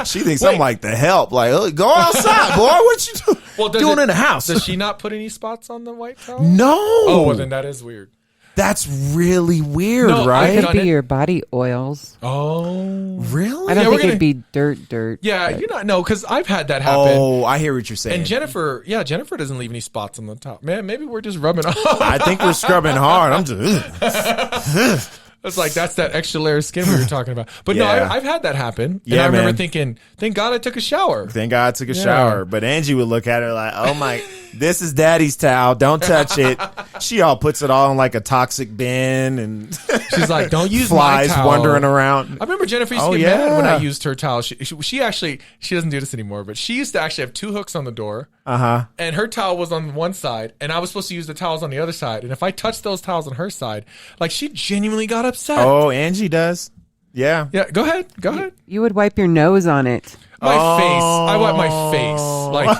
she thinks I'm like the help. Like, oh, go outside, boy. What you doing in the house? Does she not put any spots on the white towel? No. Oh, well then that is weird. That's really weird, right? It could be your body oils. Oh, really? I don't think it'd be dirt. Yeah, because I've had that happen. Oh, I hear what you're saying. And Jennifer doesn't leave any spots on the top. Man, maybe we're just rubbing off. I think we're scrubbing hard. I'm just. It's like that's that extra layer of skin we were talking about. But no, I've had that happen. And I remember thinking, thank God I took a shower. Thank God I took a shower. But Angie would look at her like, oh my, this is daddy's towel. Don't touch it. She all puts it all in like a toxic bin, and she's like, don't use flies my towel. wandering around. I remember Jennifer used to get mad when I used her towel. She doesn't do this anymore, but she used to actually have two hooks on the door. And her towel was on one side, and I was supposed to use the towels on the other side. And if I touched those towels on her side, like she genuinely got upset. Oh, Angie does. Yeah. Yeah. Go ahead. You would wipe your nose on it. My face. I wipe my face. Like,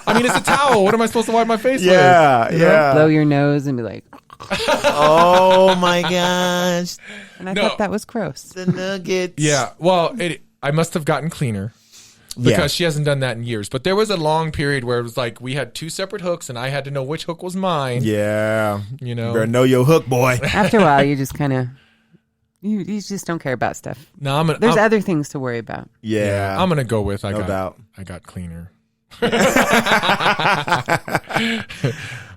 I mean, it's a towel. What am I supposed to wipe my face with? Yeah. Blow your nose and be like, oh my gosh. And I thought that was gross. The nuggets. Yeah. Well, I must have gotten cleaner. Because she hasn't done that in years. But there was a long period where it was like we had two separate hooks, and I had to know which hook was mine. Yeah. You know. You better know your hook, boy. After a while, you just kind of... You just don't care about stuff. No, There's other things to worry about. Yeah. I'm going to go with I got cleaner. Not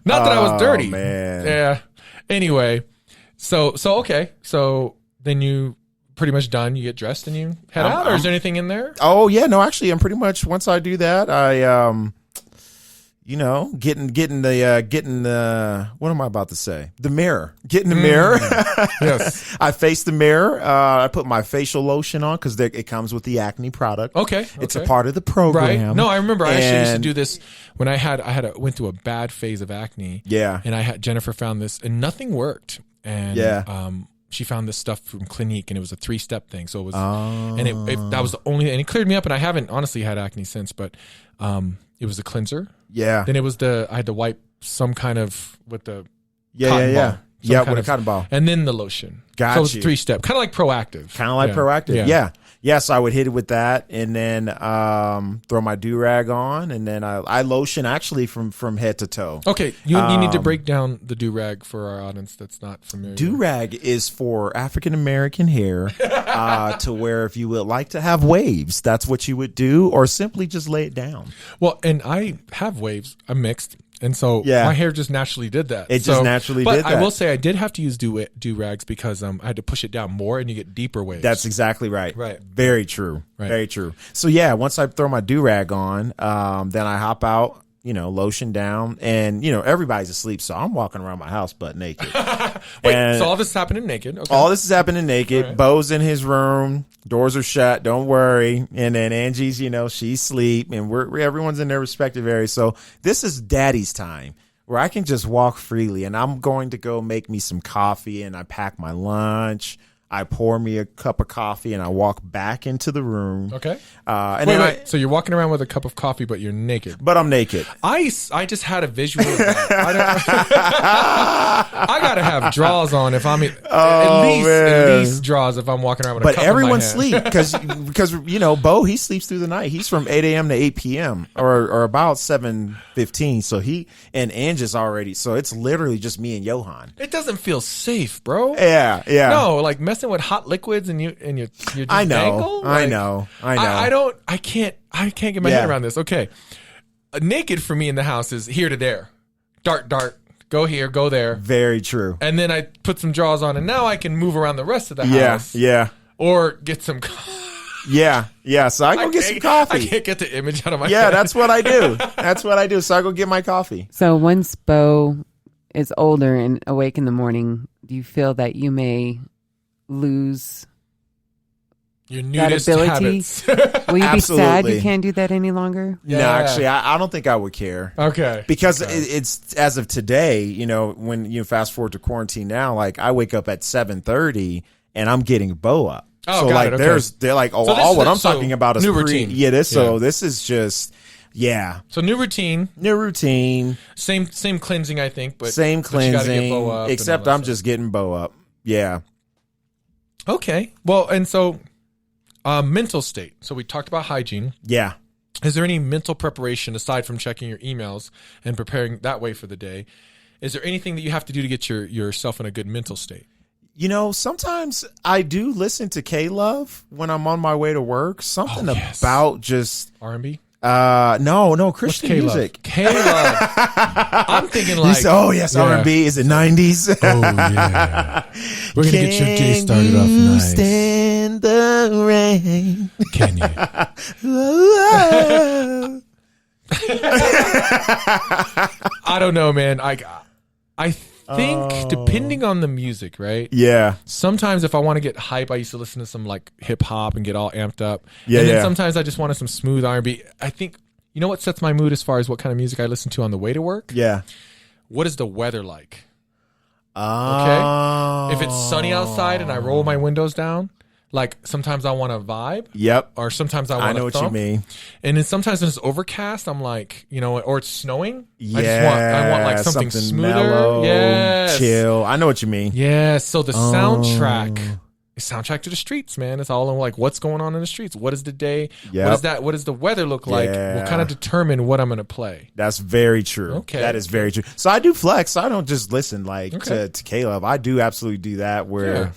that I was dirty. Man. Yeah. Anyway. So okay. So then you... pretty much done. You get dressed and you head out, or is there anything in there? Oh yeah, no. Actually, I'm pretty much once I do that, you know, getting the what am I about to say? The mirror. Getting the mirror. Yes. I face the mirror. I put my facial lotion on because it comes with the acne product. Okay. It's a part of the program. Right. No, I remember I actually used to do this when I went through a bad phase of acne. Yeah. And Jennifer found this and nothing worked. And she found this stuff from Clinique, and it was a 3-step thing. So it was, and that was the only, and it cleared me up. And I haven't honestly had acne since, but it was the cleanser. Yeah. Then it was I had to wipe some kind of with the cotton ball. Yeah, with a cotton ball. And then the lotion. Gotcha. So it was 3-step, kind of like Proactive. Proactive. Yeah. Yes, I would hit it with that, and then throw my do-rag on, and then I lotion actually from head to toe. Okay, you need to break down the do-rag for our audience that's not familiar. Do-rag is for African-American hair to where if you would like to have waves, that's what you would do, or simply just lay it down. Well, and I have waves. I'm mixed. And so my hair just naturally did that. Just naturally did that. But I will say I did have to use do-rags because I had to push it down more and you get deeper waves. That's exactly right. Right. Very true. Right. Very true. So once I throw my do-rag on, then I hop out, lotion down, and, everybody's asleep. So I'm walking around my house butt naked. Wait, so all this is happening naked? Okay. All this is happening naked. Right. Bo's in his room. Doors are shut. Don't worry. And then Angie's, she's asleep, and everyone's in their respective areas. So this is daddy's time where I can just walk freely, and I'm going to go make me some coffee, and I pack my lunch. I pour me a cup of coffee and I walk back into the room. Okay. And wait. So you're walking around with a cup of coffee, but you're naked. But I'm naked. I just had a visual of that. I gotta have drawers on if I'm at least drawers if I'm walking around with a cup in my hand. But everyone sleep because Bo, he sleeps through the night. He's from 8 a.m. to 8 p.m. or about 7:15. So and Angie's already. So it's literally just me and Johan. It doesn't feel safe, bro. Yeah. No, like messing with hot liquids and you're just I know. dangle? I know. I can't get my head around this. Okay. Naked for me in the house is here to there. Dart, go here, go there. Very true. And then I put some drawers on and now I can move around the rest of the house. Yeah. Or get some Yeah. So I go get some coffee. I can't get the image out of my head. Yeah, that's what I do. So I go get my coffee. So once Bo is older and awake in the morning, do you feel that you may lose your nudist habits? Will you be sad you can't do that any longer? Yeah. No, actually, I don't think I would care. Okay. Because it's as of today, when you fast forward to quarantine now, like I wake up at 7:30 and I'm getting Bo up. Oh, so like they're like, all what I'm talking about is new routine. So this is just. Yeah. So new routine. Same cleansing, I think, but same cleansing. You gotta get Bo up except I'm just getting Bo up. Yeah. Okay. Well, and so mental state. So we talked about hygiene. Yeah. Is there any mental preparation aside from checking your emails and preparing that way for the day? Is there anything that you have to do to get yourself in a good mental state? Sometimes I do listen to K-Love when I'm on my way to work. Something about just R&B. No, Christian music. K-Love. I'm thinking like, R&B. Is it 90s? Oh yeah. We're gonna get your day started off nice. Stand the rain. Can you? I don't know, man. I think depending on the music, right? Yeah. Sometimes if I want to get hype, I used to listen to some like hip hop and get all amped up. Yeah. And then sometimes I just wanted some smooth R&B. I think what sets my mood as far as what kind of music I listen to on the way to work? Yeah. What is the weather like? Okay. If it's sunny outside and I roll my windows down, like sometimes I want to vibe. Yep. Or sometimes I want to I know what you mean. And then sometimes when it's overcast, I'm like, or it's snowing. Yeah. I want like something smoother. Mellow, yes. chill. I know what you mean. Yeah. So the soundtrack to the streets, man. It's all in like what's going on in the streets. What is the day? Yep. What does the weather look like? Will kind of determine what I'm going to play. That's very true. Okay. That is very true. So I do flex. I don't just listen to K-Love. I do absolutely do that where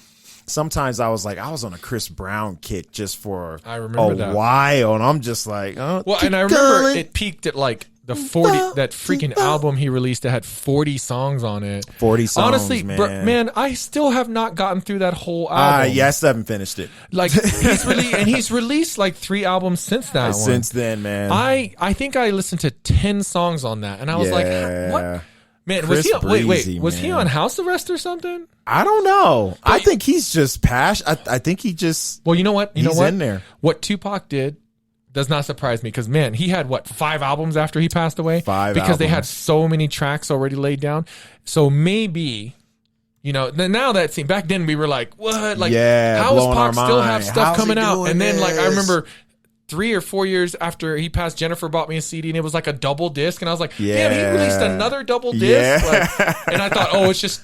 sometimes I was on a Chris Brown kick just for a while, and I'm just like, well, and I remember it peaked at like that freaking album he released that had 40 songs on it. 40 songs, honestly, man, I still have not gotten through that whole album. Yeah, I still haven't finished it. Like he's released like 3 albums since that one. Since then, man. I think I listened to 10 songs on that, and I was like, what? Man, was he on house arrest or something? I don't know. I think he's just I think he just. Well, you know what? He's in there. What Tupac did does not surprise me because, man, he had 5 albums after he passed away? 5 because albums. They had so many tracks already laid down. So maybe, now that scene, back then we were like, what? Like, how does Pac still have stuff coming out? And then, like, I remember 3 or 4 years after he passed, Jennifer bought me a CD and it was like a double disc, and I was like, damn, he released another double disc. Like, and I thought,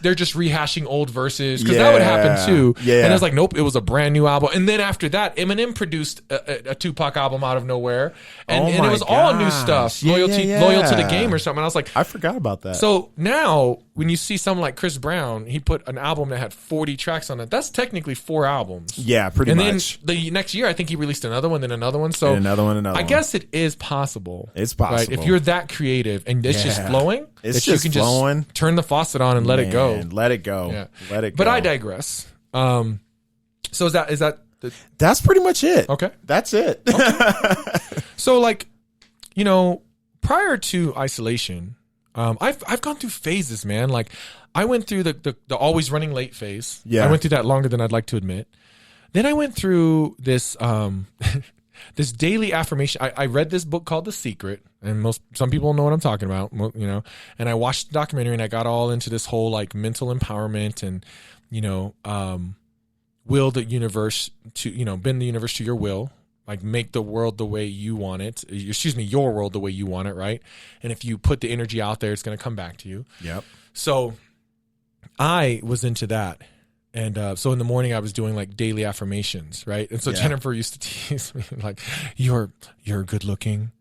they're just rehashing old verses, because that would happen too. And I was like, nope, it was a brand new album. And then after that, Eminem produced a Tupac album out of nowhere, and it was all new stuff, loyal to the game or something. And I was like, I forgot about that. So now when you see someone like Chris Brown, he put an album that had 40 tracks on it. That's technically 4 albums. Yeah, pretty much. And then the next year, I think he released another one, then another one. So and another one. I guess it is possible. It's possible. Right? If you're that creative and it's just flowing, it's just flowing. Just turn the faucet on and let it go. Let it go. Yeah. Let it go. But I digress. So is that that's pretty much it. Okay. That's it. Okay. So, like, prior to isolation, I've gone through phases, man. Like, I went through the always running late phase. Yeah. I went through that longer than I'd like to admit. Then I went through this this daily affirmation. I read this book called The Secret, and some people know what I'm talking about, and I watched the documentary, and I got all into this whole like mental empowerment and, will the universe to, bend the universe to your will, like make the world the way you want it, your world the way you want it. Right. And if you put the energy out there, it's going to come back to you. Yep. So I was into that. And so in the morning I was doing like daily affirmations, right? And so Jennifer used to tease me like, "You're good looking,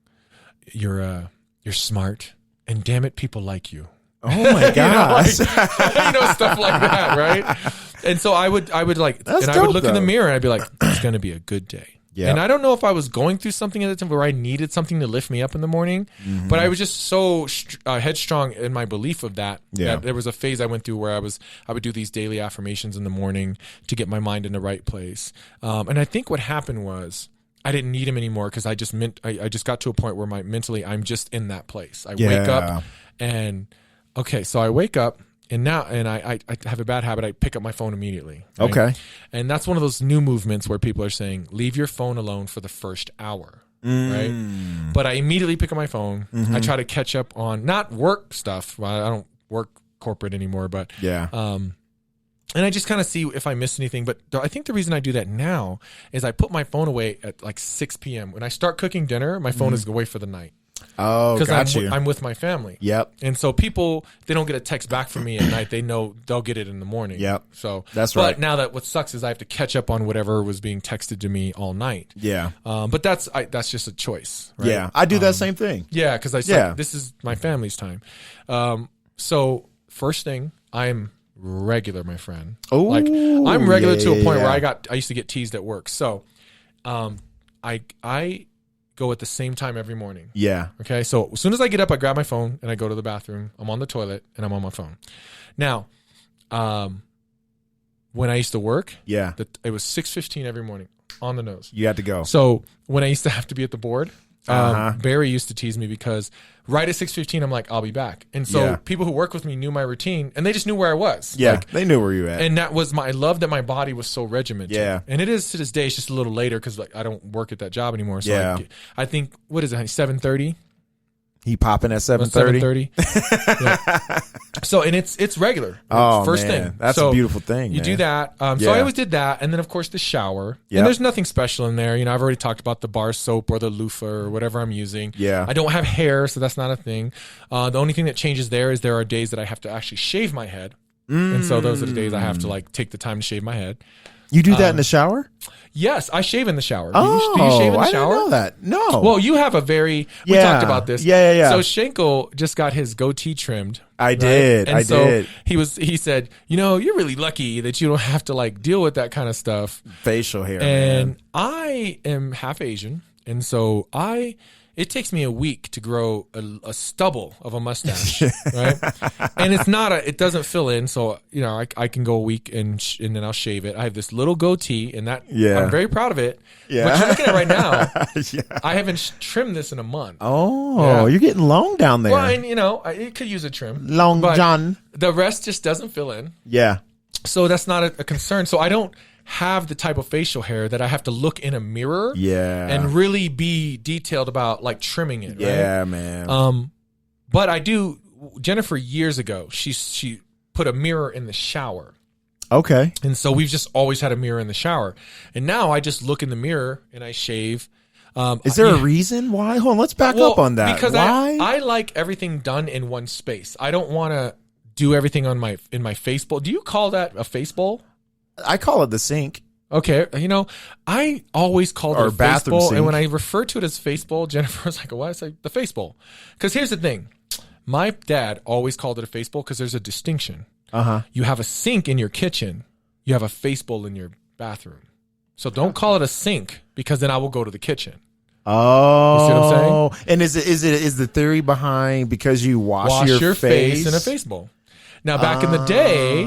you're smart, and damn it, people like you." Oh my gosh, stuff like that, right? And so I would like, that's and dope, I would look in the mirror and I'd be like, "It's gonna be a good day." Yeah. And I don't know if I was going through something at the time where I needed something to lift me up in the morning, but I was just so headstrong in my belief of that. Yeah. That there was a phase I went through where I would do these daily affirmations in the morning to get my mind in the right place. And I think what happened was I didn't need them anymore because I just got to a point where mentally I'm just in that place. I wake up and so I wake up. And now, I have a bad habit. I pick up my phone immediately. Right? Okay. And that's one of those new movements where people are saying, leave your phone alone for the first hour. Right. But I immediately pick up my phone. I try to catch up on not work stuff. Well, I don't work corporate anymore, but and I just kind of see if I miss anything. But I think the reason I do that now is I put my phone away at like 6 p.m. When I start cooking dinner, my phone is away for the night. Oh, because I'm with my family. Yep. And so people, they don't get a text back from me at night. They know they'll get it in the morning. Yep. So that's right. But now that what sucks is I have to catch up on whatever was being texted to me all night. Yeah. But that's just a choice. Right? Yeah. I do that same thing. Yeah. Because I said, this is my family's time. So first thing, I'm regular, my friend. Oh, like I'm regular to a point where I used to get teased at work. So, I go at the same time every morning. Yeah. Okay. So as soon as I get up, I grab my phone and I go to the bathroom. I'm on the toilet and I'm on my phone. Now, when I used to work, it was 6:15 every morning on the nose. You had to go. So when I used to have to be at the board, Barry used to tease me because right at 6:15, I'm like, I'll be back. And so people who work with me knew my routine and they just knew where I was. Yeah, like, they knew where you were at. And that was I love that my body was so regimented. Yeah. And it is to this day. It's just a little later because like I don't work at that job anymore. So I think, what is it, 7:30? He popping at 7:30. 7:30. So and it's regular. Oh, first man. thing. That's a beautiful thing. You do that. So I always did that, and then of course the shower. Yep. And there's nothing special in there. I've already talked about the bar soap or the loofah or whatever I'm using. Yeah. I don't have hair, so that's not a thing. The only thing that changes there is there are days that I have to actually shave my head, and so those are the days I have to like take the time to shave my head. You do that in the shower? Yes, I shave in the shower. Oh, do you shave in the shower? I didn't know that. No. Well, you have a we talked about this. Yeah. So Schenkel just got his goatee trimmed. I did. And so he said, you're really lucky that you don't have to like deal with that kind of stuff. Facial hair. And man. I am half Asian. And so I it takes me a week to grow a stubble of a mustache, right? And it doesn't fill in. So, I can go a week and then I'll shave it. I have this little goatee and I'm very proud of it. Yeah. What you're looking at right now, I haven't trimmed this in a month. Oh, you're getting long down there. Well, and it could use a trim. Long John. The rest just doesn't fill in. Yeah. So that's not a concern. So I don't have the type of facial hair that I have to look in a mirror and really be detailed about like trimming it. Yeah, right? Man. But I do. Jennifer years ago, she put a mirror in the shower. Okay. And so we've just always had a mirror in the shower. And now I just look in the mirror and I shave. Is there a reason why? Hold on, let's back up on that. Because why? I like everything done in one space. I don't want to do everything in my face bowl. Do you call that a face bowl? I call it the sink. Okay, I always called it a face bowl, sink. And when I refer to it as face bowl, Jennifer was like, "Why?" I say the face bowl, because here's the thing: my dad always called it a face bowl because there's a distinction. You have a sink in your kitchen, you have a face bowl in your bathroom. So don't call it a sink because then I will go to the kitchen. Oh, you see what I'm saying? And is the theory behind because you wash your face in a face bowl? Now, back in the day,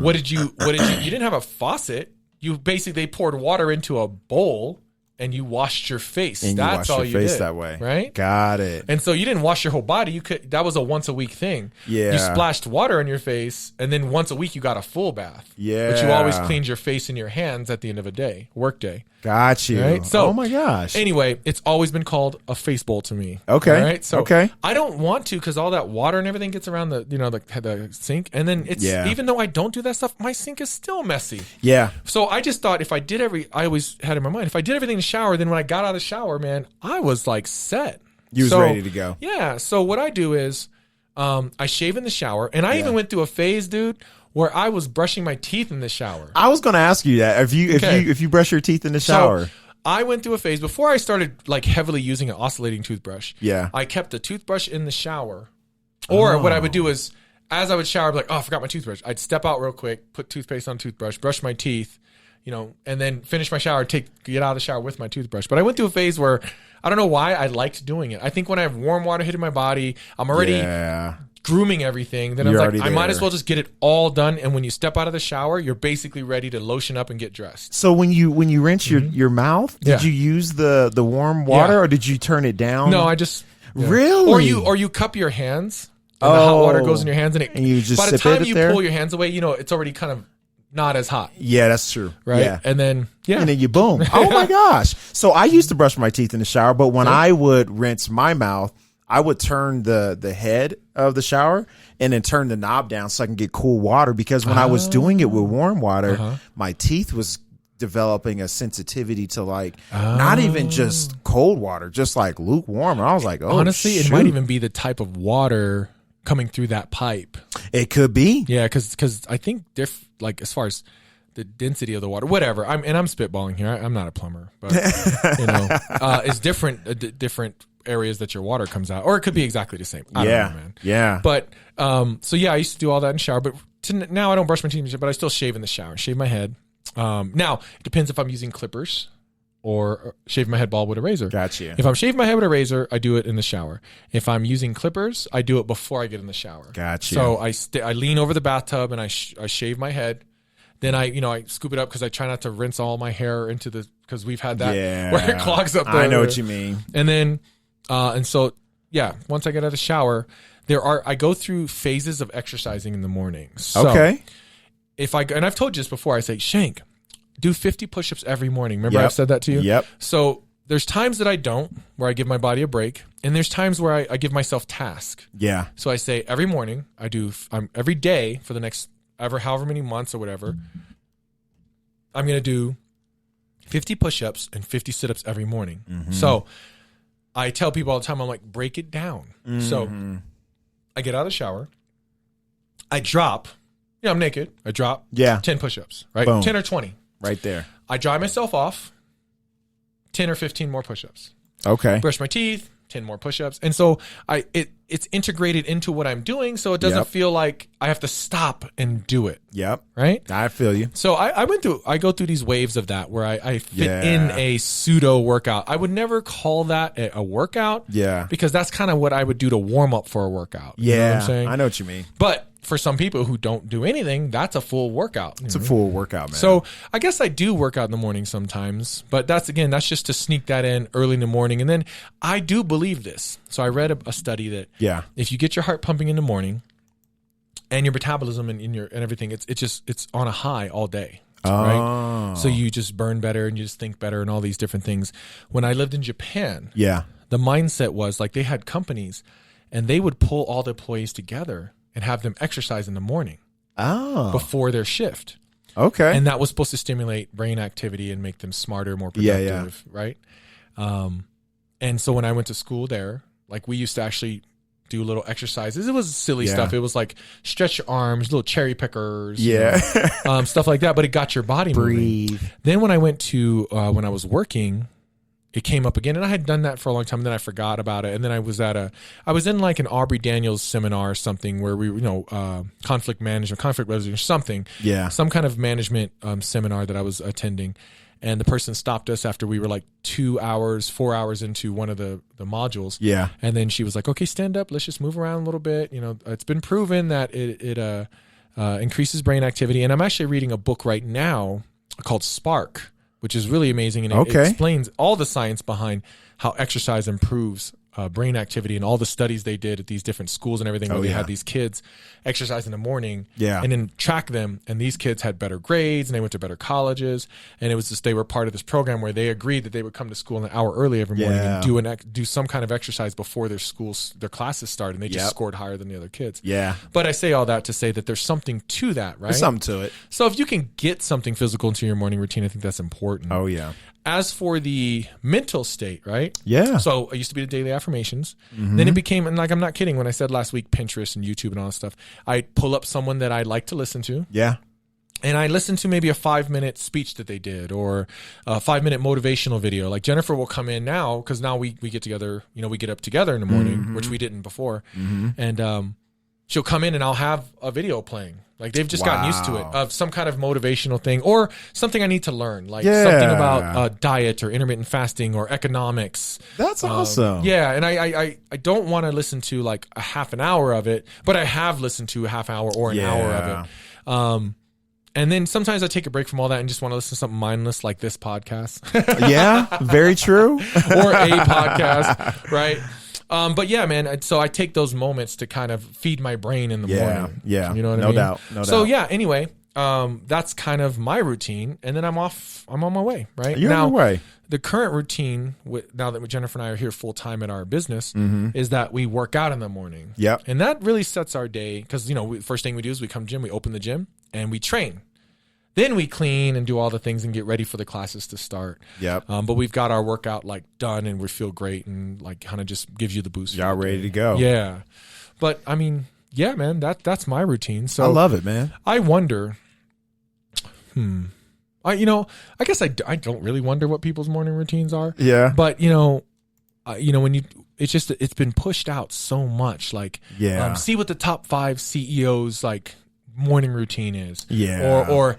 what did you didn't have a faucet. They poured water into a bowl and you washed your face. And that's you all washed your face did, that way. Right? Got it. And so you didn't wash your whole body. That was a once a week thing. Yeah. You splashed water on your face and then once a week you got a full bath. Yeah. But you always cleaned your face and your hands at the end of a day, work day. Got you. Right? So, oh my gosh. Anyway, it's always been called a face bowl to me. Okay. Right? So I don't want to because all that water and everything gets around the sink. And then even though I don't do that stuff, my sink is still messy. Yeah. So I just thought I always had in my mind, if I did everything in the shower, then when I got out of the shower, man, I was like set. You was ready to go. Yeah. So what I do is I shave in the shower. And I even went through a phase, dude, where I was brushing my teeth in the shower. I was going to ask you that. If you brush your teeth in the shower. So I went through a phase before I started like heavily using an oscillating toothbrush. Yeah. I kept the toothbrush in the shower. Or what I would do is as I would shower, I'd be like, oh, I forgot my toothbrush. I'd step out real quick, put toothpaste on toothbrush, brush my teeth, and then finish my shower, get out of the shower with my toothbrush. But I went through a phase where I don't know why I liked doing it. I think when I have warm water hitting my body, I'm already grooming everything. Then I might as well just get it all done. And when you step out of the shower, you're basically ready to lotion up and get dressed. So when you rinse your mouth, did you use the warm water or did you turn it down? No, I just really or you cup your hands. And the hot water goes in your hands, and you just by the time you pull your hands away, it's already kind of not as hot. Yeah, that's true. Right? Yeah. And then you boom. Oh my gosh. So I used to brush my teeth in the shower, but when I would rinse my mouth, I would turn the head of the shower and then turn the knob down so I can get cool water, because when I was doing it with warm water, my teeth was developing a sensitivity to not even just cold water, just like lukewarm. And I was like, oh, honestly, it might even be the type of water coming through that pipe. It could be. Yeah, because I think as far as the density of the water, whatever. I'm spitballing here. I'm not a plumber, but it's different areas that your water comes out, or it could be exactly the same. I don't know, man. Yeah. But so yeah, I used to do all that in the shower, but now I don't brush my teeth, but I still shave in the shower, shave my head. Now it depends if I'm using clippers or shave my head bald with a razor. Gotcha. If I'm shaving my head with a razor, I do it in the shower. If I'm using clippers, I do it before I get in the shower. Gotcha. So I lean over the bathtub and I shave my head. Then I scoop it up because I try not to rinse all my hair because we've had that where it clogs up. I know what you mean. And then once I get out of the shower, I go through phases of exercising in the morning. So and I've told you this before, I say, Shank, do 50 push-ups every morning. Remember I've said that to you? Yep. So there's times that I don't, where I give my body a break. And there's times where I give myself tasks. Yeah. So I say every morning, every day for the next however many months or whatever, I'm going to do 50 push-ups and 50 sit-ups every morning. Mm-hmm. So I tell people all the time, I'm like, break it down. Mm-hmm. So I get out of the shower. I drop. I'm naked. I drop 10 push-ups, right? Boom. 10 or 20. Right there. I dry myself off, 10 or 15 more push-ups. Okay. Brush my teeth, 10 more push-ups. And so it it's integrated into what I'm doing, so it doesn't feel like I have to stop and do it. Yep. Right? I feel you. So I go through these waves of that where I fit in a pseudo workout. I would never call that a workout. Yeah. Because that's kind of what I would do to warm up for a workout. Yeah. You know what I'm saying? I know what you mean. But for some people who don't do anything, that's a full workout. It's a full workout, man. So I guess I do work out in the morning sometimes, but that's just to sneak that in early in the morning. And then I do believe this. So I read a study that if you get your heart pumping in the morning and your metabolism and everything, it's on a high all day. Right? So you just burn better and you just think better and all these different things. When I lived in Japan, the mindset was like they had companies and they would pull all the employees together and have them exercise in the morning before their shift. Okay. And that was supposed to stimulate brain activity and make them smarter, more productive, right? And so when I went to school there, like we used to actually do little exercises. It was silly stuff. It was like stretch your arms, little cherry pickers, stuff like that, but it got your body moving. Then when I went to, when I was working, it came up again, and I had done that for a long time, and then I forgot about it. And then I was in like an Aubrey Daniels seminar or something where we, conflict resolution, something. Yeah. Some kind of management seminar that I was attending. And the person stopped us after we were like 4 hours into one of the modules. Yeah. And then she was like, okay, stand up. Let's just move around a little bit. It's been proven that it increases brain activity. And I'm actually reading a book right now called Spark, which is really amazing, and it explains all the science behind how exercise improves brain activity and all the studies they did at these different schools and everything where they had these kids exercise in the morning and then track them, and these kids had better grades and they went to better colleges, and it was just they were part of this program where they agreed that they would come to school an hour early every morning and do some kind of exercise before their classes started, and they just scored higher than the other kids. Yeah. But I say all that to say that there's something to that, right? There's something to it. So if you can get something physical into your morning routine, I think that's important. Oh yeah. As for the mental state, right? Yeah. So I used to be the daily affirmations. Mm-hmm. Then it became, and like I'm not kidding when I said last week, Pinterest and YouTube and all that stuff. I pull up someone that I like to listen to. Yeah. And I listen to maybe a 5-minute speech that they did or a 5-minute motivational video. Like Jennifer will come in now because now we get together, we get up together in the morning, which we didn't before. Mm-hmm. And she'll come in and I'll have a video playing. Like they've just gotten used to it of some kind of motivational thing or something I need to learn, like something about diet or intermittent fasting or economics. That's awesome. Yeah. And I don't want to listen to like a half an hour of it, but I have listened to a half hour or an hour of it. And then sometimes I take a break from all that and just want to listen to something mindless like this podcast. Yeah, very true. Or a podcast, right? But yeah, man. So I take those moments to kind of feed my brain in the morning. Yeah, you know what I mean? No doubt. So yeah. Anyway, that's kind of my routine, and then I'm on my way. Right You're now, on your way. The current routine, now that Jennifer and I are here full time at our business, is that we work out in the morning. Yep. And that really sets our day because first thing we do is we come to the gym, we open the gym, and we train. Then we clean and do all the things and get ready for the classes to start. Yep. But we've got our workout like done and we feel great and like kind of just gives you the boost. Y'all ready to go. Yeah. But I mean, yeah, man, that's my routine. So I love it, man. I wonder, I guess I don't really wonder what people's morning routines are. Yeah. But when it's been pushed out so much, like, see what the top 5 CEOs like morning routine is. Yeah. Or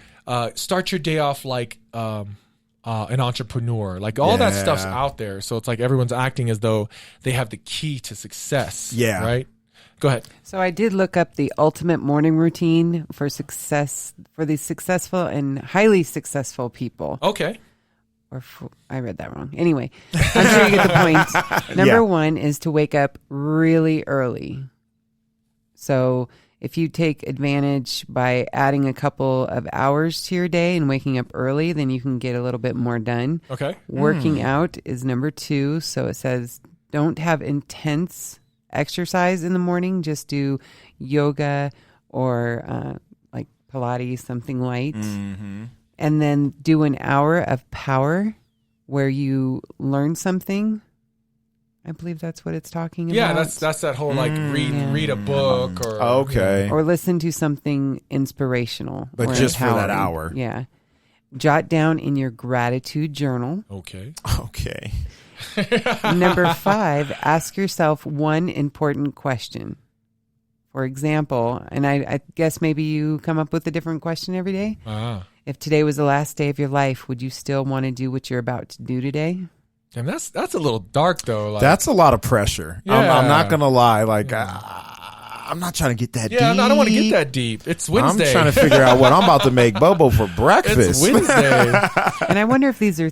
start your day off like an entrepreneur. Like all that stuff's out there. So it's like everyone's acting as though they have the key to success. Yeah. Right? Go ahead. So I did look up the ultimate morning routine for success for the successful and highly successful people. Okay. I read that wrong. Anyway, I'm sure you get the point. Number 1 is to wake up really early. So if you take advantage by adding a couple of hours to your day and waking up early, then you can get a little bit more done. Okay. Working out is number 2. So it says don't have intense exercise in the morning. Just do yoga or like Pilates, something light. Mm-hmm. And then do an hour of power where you learn something. I believe that's what it's talking about. Yeah, that's that whole like read a book or or listen to something inspirational. But just empowering. For that hour. Yeah. Jot down in your gratitude journal. Okay. Number 5, ask yourself one important question. For example, and I guess maybe you come up with a different question every day. If today was the last day of your life, would you still want to do what you're about to do today? And that's a little dark, though. Like, that's a lot of pressure. Yeah. I'm not going to lie. Like, I'm not trying to get that deep. Yeah, I don't want to get that deep. It's Wednesday. I'm trying to figure out what I'm about to make Bobo for breakfast. It's Wednesday. And I wonder if these are,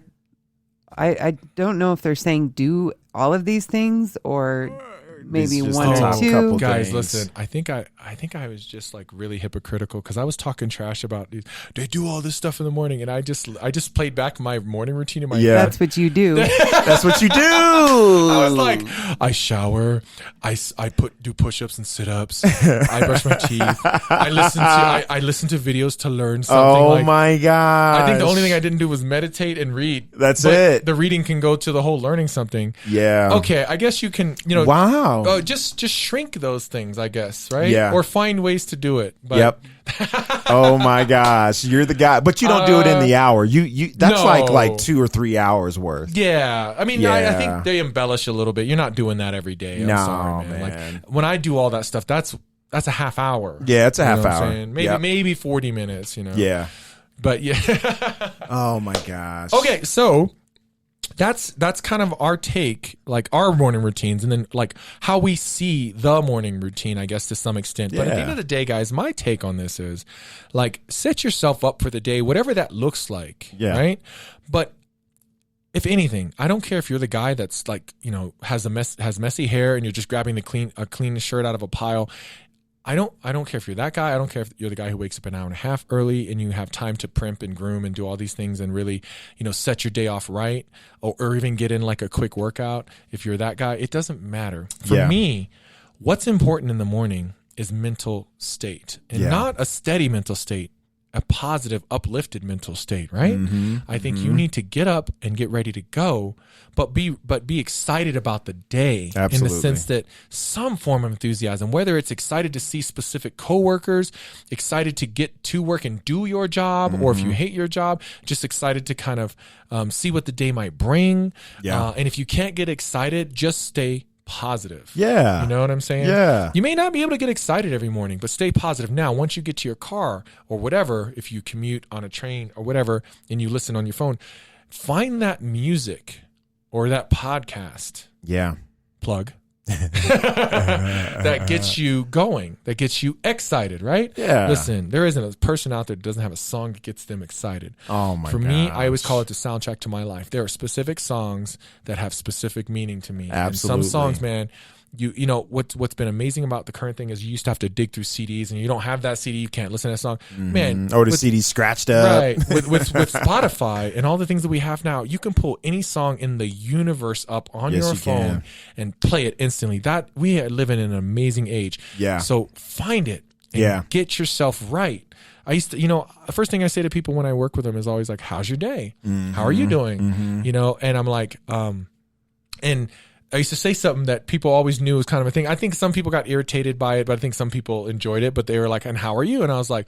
I don't know if they're saying do all of these things or maybe one or two. Guys, listen, I think I was just like really hypocritical because I was talking trash about they do all this stuff in the morning, and I just played back my morning routine in my head. That's what you do. That's what you do. I was like, I shower, I do push-ups and sit-ups, I brush my teeth, I listen to videos to learn something. Oh my god! I think the only thing I didn't do was meditate and read. That's it. The reading can go to the whole learning something. Yeah. Okay, I guess you can. Wow. Just shrink those things, I guess, right? Yeah. Or find ways to do it. But yep. Oh my gosh, you're the guy, but you don't do it in the hour. That's no. like 2 or 3 hours worth. Yeah, I mean, I think they embellish a little bit. You're not doing that every day. I'm sorry, man. Like when I do all that stuff, that's a half hour. Yeah, it's a half hour. Maybe 40 minutes. Yeah. But yeah. Oh my gosh. Okay, so. That's kind of our take, like our morning routines, and then like how we see the morning routine, I guess, to some extent. But at the end of the day, guys, my take on this is like set yourself up for the day, whatever that looks like. Yeah. Right. But if anything, I don't care if you're the guy that's like, has messy hair and you're just grabbing a clean shirt out of a pile. I don't care if you're that guy. I don't care if you're the guy who wakes up an hour and a half early and you have time to primp and groom and do all these things and really, set your day off right, or even get in like a quick workout. If you're that guy, it doesn't matter. For me, what's important in the morning is mental state, and not a steady mental state, a positive, uplifted mental state, right? Mm-hmm. I think you need to get up and get ready to go, but be excited about the day. Absolutely. In the sense that some form of enthusiasm, whether it's excited to see specific coworkers, excited to get to work and do your job, or if you hate your job, just excited to kind of see what the day might bring. Yeah. And if you can't get excited, just stay positive. Yeah. You know what I'm saying? Yeah. You may not be able to get excited every morning, but stay positive. Now, once you get to your car or whatever, if you commute on a train or whatever, and you listen on your phone, find that music or that podcast. Yeah. Plug. That gets you going, that gets you excited, right? Yeah. Listen, there isn't a person out there that doesn't have a song that gets them excited. Oh my god. For me, I always call it the soundtrack to my life. There are specific songs that have specific meaning to me. Absolutely. And some songs, man, you know what's been amazing about the current thing is you used to have to dig through CDs, and you don't have that CD, you can't listen to that song. Man, or the CD scratched up. Right. With Spotify and all the things that we have now, you can pull any song in the universe up on your phone and play it instantly. That we are living in an amazing age. Yeah. So find it and get yourself right. I used to, the first thing I say to people when I work with them is always like, how's your day? How are you doing? And I'm like, and I used to say something that people always knew was kind of a thing. I think some people got irritated by it, but I think some people enjoyed it. But they were like, and how are you? And I was like,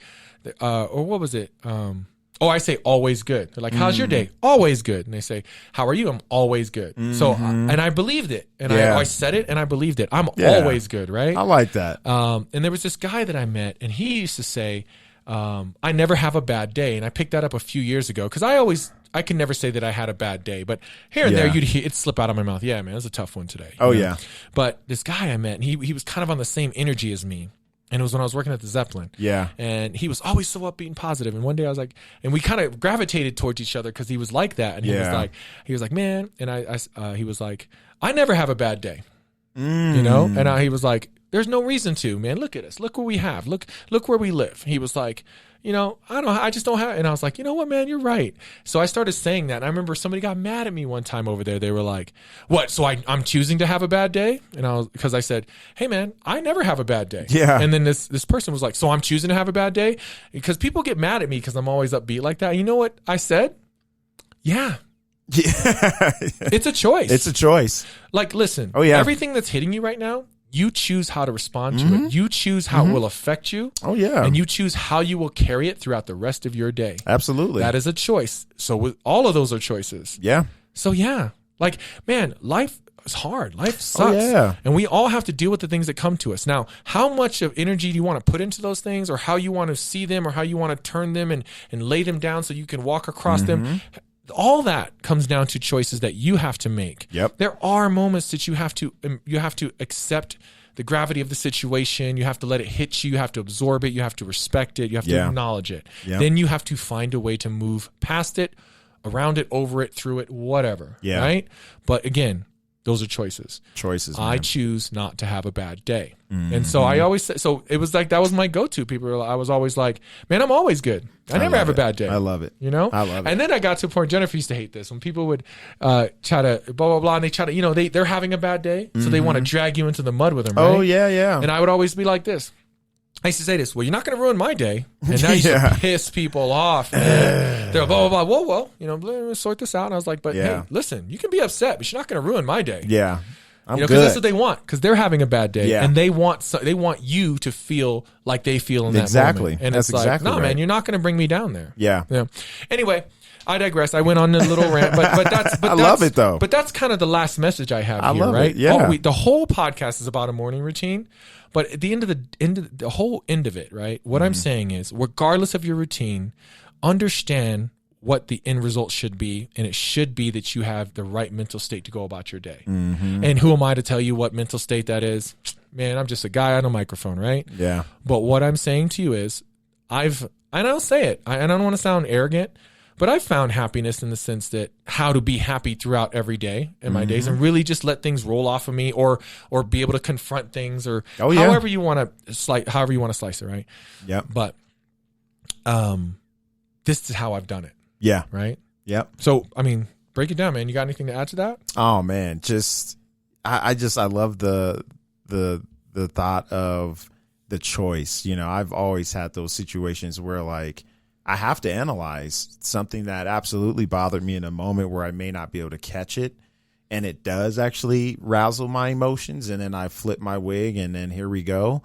or what was it? I say always good. They're like, how's your day? Always good. And they say, how are you? I'm always good. So, and I believed it. And I said it and I believed it. I'm always good, right? I like that. And there was this guy that I met, and he used to say, I never have a bad day. And I picked that up a few years ago because I can never say that I had a bad day, but here and there it'd slip out of my mouth. Yeah, man, it was a tough one today. Oh yeah. But this guy I met, and he was kind of on the same energy as me. And it was when I was working at the Zeppelin. Yeah. And he was always so upbeat and positive. And one day I was like, and we kind of gravitated towards each other because he was like that. And he was like, man, and he was like, I never have a bad day. And he was like, there's no reason to, man. Look at us. Look what we have. Look where we live. He was like, I just don't have. And I was like, you know what, man, you're right. So I started saying that. And I remember somebody got mad at me one time over there. They were like, what? So I'm choosing to have a bad day? And because I said, hey man, I never have a bad day. Yeah. And then this person was like, so I'm choosing to have a bad day? Because people get mad at me because I'm always upbeat like that. And you know what I said? Yeah. It's a choice. It's a choice. Like, listen, everything that's hitting you right now, you choose how to respond to it. You choose how it will affect you. Oh, yeah. And you choose how you will carry it throughout the rest of your day. Absolutely. That is a choice. So all of those are choices. Yeah. So, yeah. Like, man, life is hard. Life sucks. And we all have to deal with the things that come to us. Now, how much of energy do you want to put into those things, or how you want to see them, or how you want to turn them and lay them down so you can walk across them? All that comes down to choices that you have to make. There are moments that you have to accept the gravity of the situation. You have to let it hit you. You have to absorb it. You have to respect it. You have to acknowledge it. Then you have to find a way to move past it, around it, over it, through it, whatever. Right? But again, those are choices. I choose not to have a bad day. And so I always say, so it was like, that was my go-to. I was always like, man, I'm always good. I never have a bad day. I love it. You know? I love it. And then I got to a point, Jennifer used to hate this, when people would try to blah, blah, blah, and they try to, they're having a bad day, so they want to drag you into the mud with them, right? Oh, yeah. And I would always be like this. I used to say this, well, you're not going to ruin my day. And that used to piss people off. They're like, blah, blah, blah. Whoa, let's sort this out. And I was like, but hey, listen, you can be upset, but you're not going to ruin my day. Yeah. Because that's what they want, because they're having a bad day, and they want you to feel like they feel in that moment. And that's it's like, no, man, you're not going to bring me down there. Yeah. Anyway, I digress. I went on a little rant, but that's. But I love it though. But that's kind of the last message I have here, right? It. Yeah. The whole podcast is about a morning routine, but at the end of the whole end of it, right? What I'm saying is, regardless of your routine, understand what the end result should be, and it should be that you have the right mental state to go about your day. And who am I to tell you what mental state that is? Man, I'm just a guy on a microphone, right? Yeah. But what I'm saying to you is, and I'll say it, and I don't want to sound arrogant, but I've found happiness in the sense that how to be happy throughout every day in my days, and really just let things roll off of me, or be able to confront things, or however you want to slice it, right? Yeah. But this is how I've done it. Yeah. Right? Yep. So, I mean, break it down, man. You got anything to add to that? Oh man, I love the thought of the choice. I've always had those situations where, like, I have to analyze something that absolutely bothered me in a moment where I may not be able to catch it, and it does actually razzle my emotions, and then I flip my wig, and then here we go.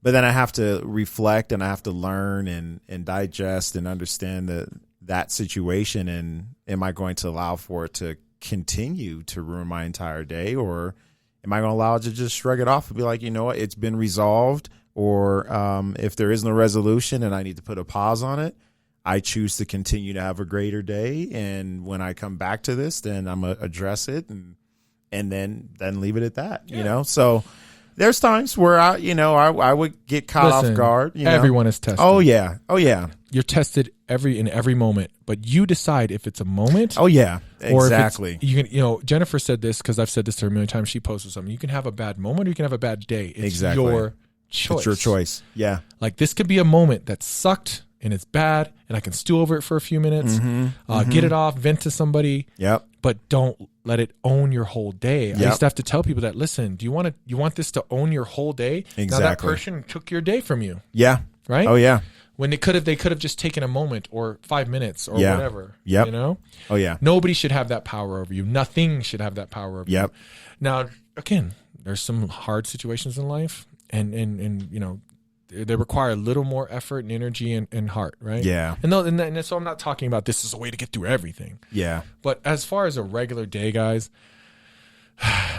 But then I have to reflect, and I have to learn and digest and understand that situation, and am I going to allow for it to continue to ruin my entire day, or am I going to allow it to just shrug it off and be like, you know what, it's been resolved, or if there is no resolution and I need to put a pause on it, I choose to continue to have a greater day, and when I come back to this, then I'm going to address it and then leave it at that, So there's times where I would get caught off guard. Everyone is tested. Oh yeah. You're tested in every moment, but you decide if it's a moment. Oh yeah, exactly. Or if you can, Jennifer said this, because I've said this to her a million times. She posted something. You can have a bad moment, or you can have a bad day. It's your choice. It's your choice. Yeah. Like, this could be a moment that sucked and it's bad, and I can stew over it for a few minutes, get it off, vent to somebody. Yep. But don't let it own your whole day. I used to have to tell people that, listen, do you want this to own your whole day? Exactly. Now that person took your day from you. Yeah. Right? Oh yeah. When they could have just taken a moment or 5 minutes or whatever. Yep. Oh yeah. Nobody should have that power over you. Nothing should have that power over you. Now, again, there's some hard situations in life, and they require a little more effort and energy and heart, right? Yeah. And so I'm not talking about this is a way to get through everything. Yeah. But as far as a regular day, guys,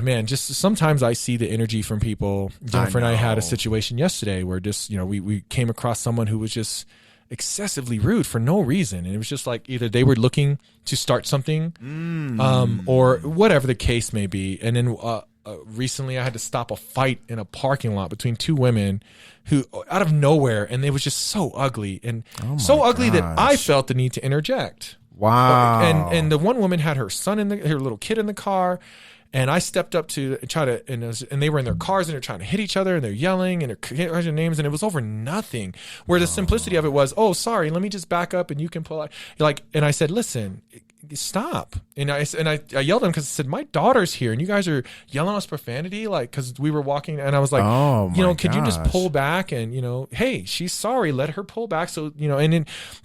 man, just sometimes I see the energy from people. Jennifer and I had a situation yesterday where just, we came across someone who was just excessively rude for no reason. And it was just like, either they were looking to start something, or whatever the case may be. And then recently I had to stop a fight in a parking lot between two women who, out of nowhere, and it was just so ugly, and ugly that I felt the need to interject. Wow. And the one woman had her little kid in the car, and I stepped up to try to, and they were in their cars, and they're trying to hit each other, and they're yelling, and they're calling names, and it was over nothing. Where the simplicity of it was, oh, sorry, let me just back up, and you can pull out. And I said, listen, stop. And I yelled at him, because I said, my daughter's here, and you guys are yelling us profanity, because we were walking, and I was like, could you just pull back, and hey, she's sorry, let her pull back. So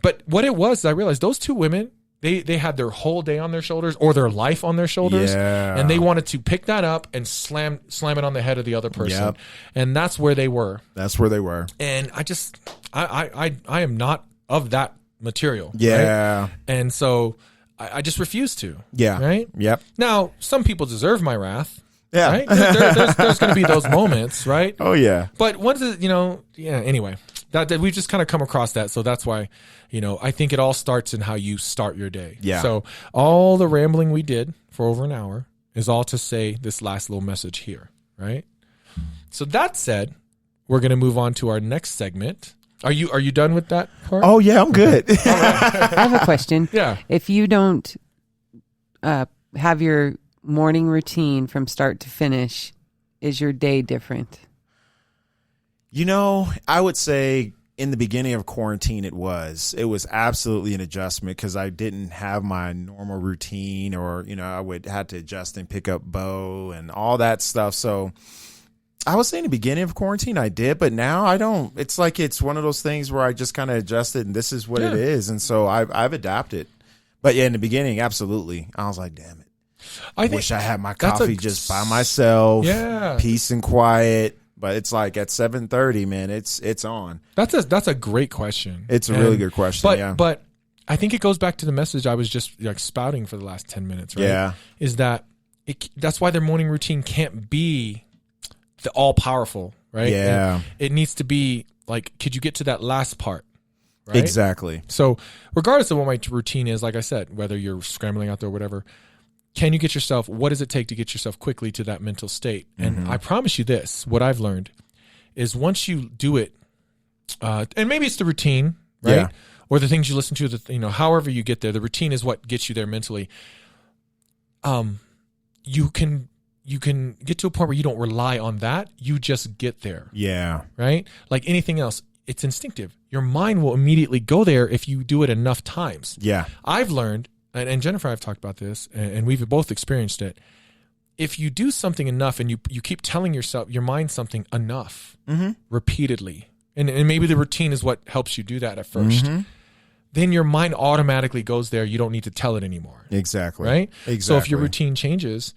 but what it was, I realized those two women, They had their whole day on their shoulders, or their life on their shoulders, and they wanted to pick that up and slam it on the head of the other person, and that's where they were. And I am not of that material. Yeah, right? And so I just refuse to. Yeah. Right? Yep. Now, some people deserve my wrath. Yeah. Right? There's going to be those moments, right? Oh, yeah. But once, anyway, that we've just kind of come across that. So that's why, I think it all starts in how you start your day. Yeah. So all the rambling we did for over an hour is all to say this last little message here, right? So that said, we're going to move on to our next segment. Are you done with that part? Oh, yeah, I'm good. I have a question. Yeah. If you don't have your morning routine from start to finish, is your day different? I would say in the beginning of quarantine, it was absolutely an adjustment because I didn't have my normal routine, or, I would have to adjust and pick up Bo and all that stuff. So I would say in the beginning of quarantine, I did, but now I don't. It's like it's one of those things where I just kind of adjusted and this is what it is. And so I've adapted. But yeah, in the beginning, absolutely. I was like, damn it. I wish I had my coffee just by myself. Yeah. Peace and quiet. But it's like at 7:30, man, it's on. That's a great question. It's a really good question. But I think it goes back to the message I was just spouting for the last 10 minutes, right? Yeah. Is that that's why their morning routine can't be the all powerful, right? Yeah. And it needs to be like, could you get to that last part? Right? Exactly. So regardless of what my routine is, like I said, whether you're scrambling out there or whatever, can you get yourself, what does it take to get yourself quickly to that mental state? And I promise you this, what I've learned is once you do it, and maybe it's the routine, right? Yeah. Or the things you listen to, however you get there, the routine is what gets you there mentally. You can get to a point where you don't rely on that. You just get there. Yeah. Right? Like anything else, it's instinctive. Your mind will immediately go there if you do it enough times. Yeah. I've learned, and Jennifer and I have talked about this, and we've both experienced it. If you do something enough and you keep telling your mind something enough repeatedly, and maybe the routine is what helps you do that at first, then your mind automatically goes there. You don't need to tell it anymore. Exactly. Right? Exactly. So if your routine changes,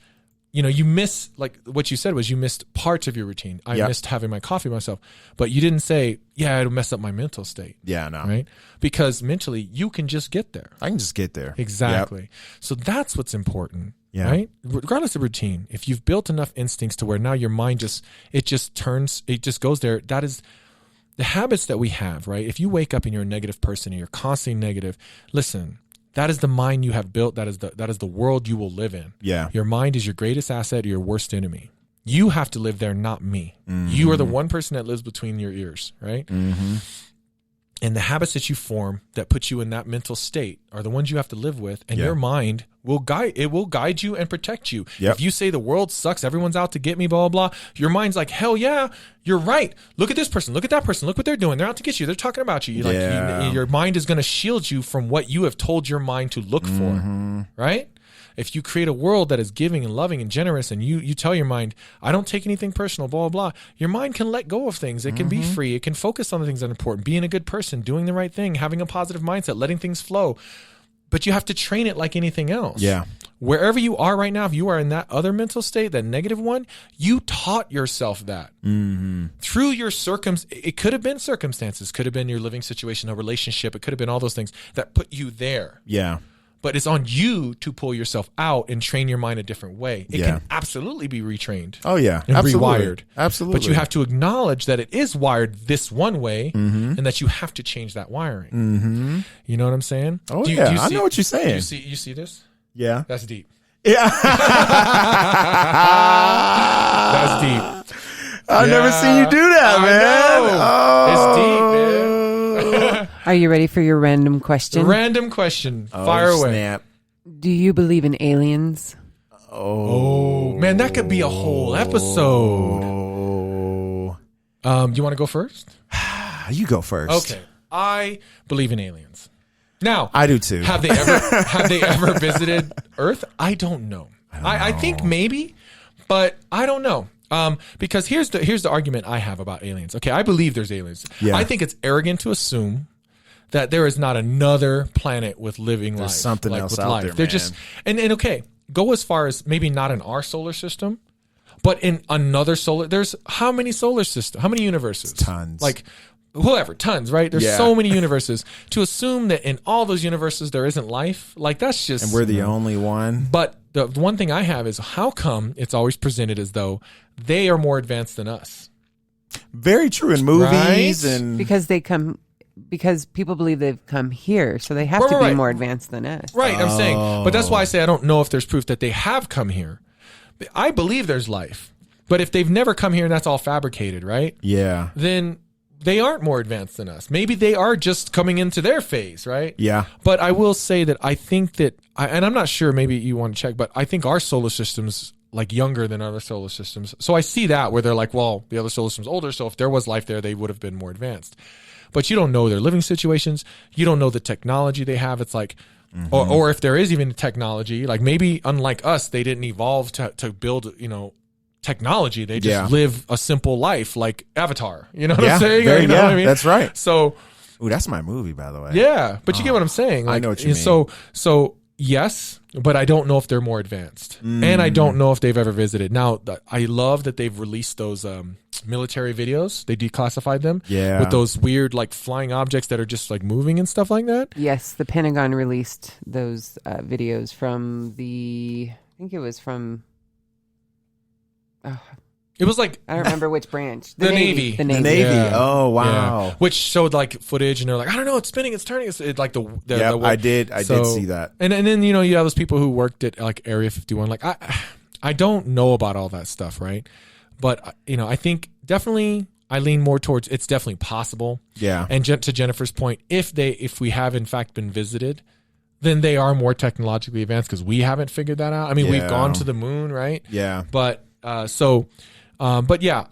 you miss, like what you said was you missed parts of your routine. I missed having my coffee myself, but you didn't say, yeah, it'll mess up my mental state. Yeah, no. Right? Because mentally you can just get there. I can just get there. Exactly. Yep. So that's what's important. Yeah. Right? Regardless of routine, if you've built enough instincts to where now your mind just goes there, that is the habits that we have, right? If you wake up and you're a negative person and you're constantly negative, listen, that is the mind you have built. That is the world you will live in. Yeah. Your mind is your greatest asset or your worst enemy. You have to live there, not me. You are the one person that lives between your ears, right? And the habits that you form that put you in that mental state are the ones you have to live with, and your mind will guide you and protect you. If you say the world sucks, everyone's out to get me, blah, blah, blah, your mind's like, hell yeah, you're right. Look at this person. Look at that person. Look what they're doing. They're out to get you. They're talking about you. Your mind is going to shield you from what you have told your mind to look for, right? If you create a world that is giving and loving and generous, and you tell your mind, I don't take anything personal, blah, blah, blah, your mind can let go of things. It can be free. It can focus on the things that are important, being a good person, doing the right thing, having a positive mindset, letting things flow. But you have to train it like anything else. Yeah. Wherever you are right now, if you are in that other mental state, that negative one, you taught yourself that. Through your it could have been circumstances, could have been your living situation, a relationship. It could have been all those things that put you there. Yeah. But it's on you to pull yourself out and train your mind a different way. It can absolutely be retrained. Oh, yeah. And absolutely. rewired. Absolutely. But you have to acknowledge that it is wired this one way and that you have to change that wiring. You know what I'm saying? Oh, do you I know what you're saying. You see this? Yeah. That's deep. Yeah. That's deep. I've never seen you do that, man. It's deep, man. Are you ready for your random question? Random question. Fire away. Snap. Do you believe in aliens? Oh, man, that could be a whole episode. You want to go first? You go first. Okay. I believe in aliens. Now, I do too. Have they ever visited Earth? I don't know. I think maybe, but I don't know. Because here's the argument I have about aliens. Okay, I believe there's aliens. Yeah. I think it's arrogant to assume that there is not another planet with living life. There's something else out there, They're man. just and okay, go as far as maybe not in our solar system, but in another solar. There's how many solar systems? How many universes? Tons. Like whoever, tons, right? There's so many universes. To assume that in all those universes there isn't life, like that's just... And we're the only one. But the one thing I have is, how come it's always presented as though they are more advanced than us? Very true in movies, right? And because people believe they've come here, so they have to be more advanced than us. Right, I'm saying. But that's why I say I don't know if there's proof that they have come here. I believe there's life. But if they've never come here and that's all fabricated, right? Yeah. Then they aren't more advanced than us. Maybe they are just coming into their phase, right? Yeah. But I will say that I think that, and I'm not sure, maybe you want to check, but I think our solar system's like younger than other solar systems. So I see that where they're like, well, the other solar system's older, so if there was life there, they would have been more advanced. But you don't know their living situations. You don't know the technology they have. It's like, or if there is even technology, like maybe unlike us, they didn't evolve to build, technology. They just live a simple life like Avatar. You know what I'm saying? What I mean? That's right. So, ooh, that's my movie, by the way. Yeah, but you get what I'm saying. Like, I know what you mean. So yes, but I don't know if they're more advanced, and I don't know if they've ever visited. Now, I love that they've released those military videos. They declassified them, with those weird like flying objects that are just like moving and stuff like that. Yes, the Pentagon released those videos from I think it was from. It was like, I don't remember which branch. The Navy. The Navy. Yeah. Oh, wow. Yeah. Which showed like footage, and they're like, I don't know, it's spinning, it's turning. It's like I did see that. And then you have those people who worked at like Area 51. Like I don't know about all that stuff, right? But I think definitely I lean more towards it's definitely possible. Yeah. And to Jennifer's point, if we have in fact been visited, then they are more technologically advanced because we haven't figured that out. I mean, we've gone to the moon, right? Yeah. But but yeah,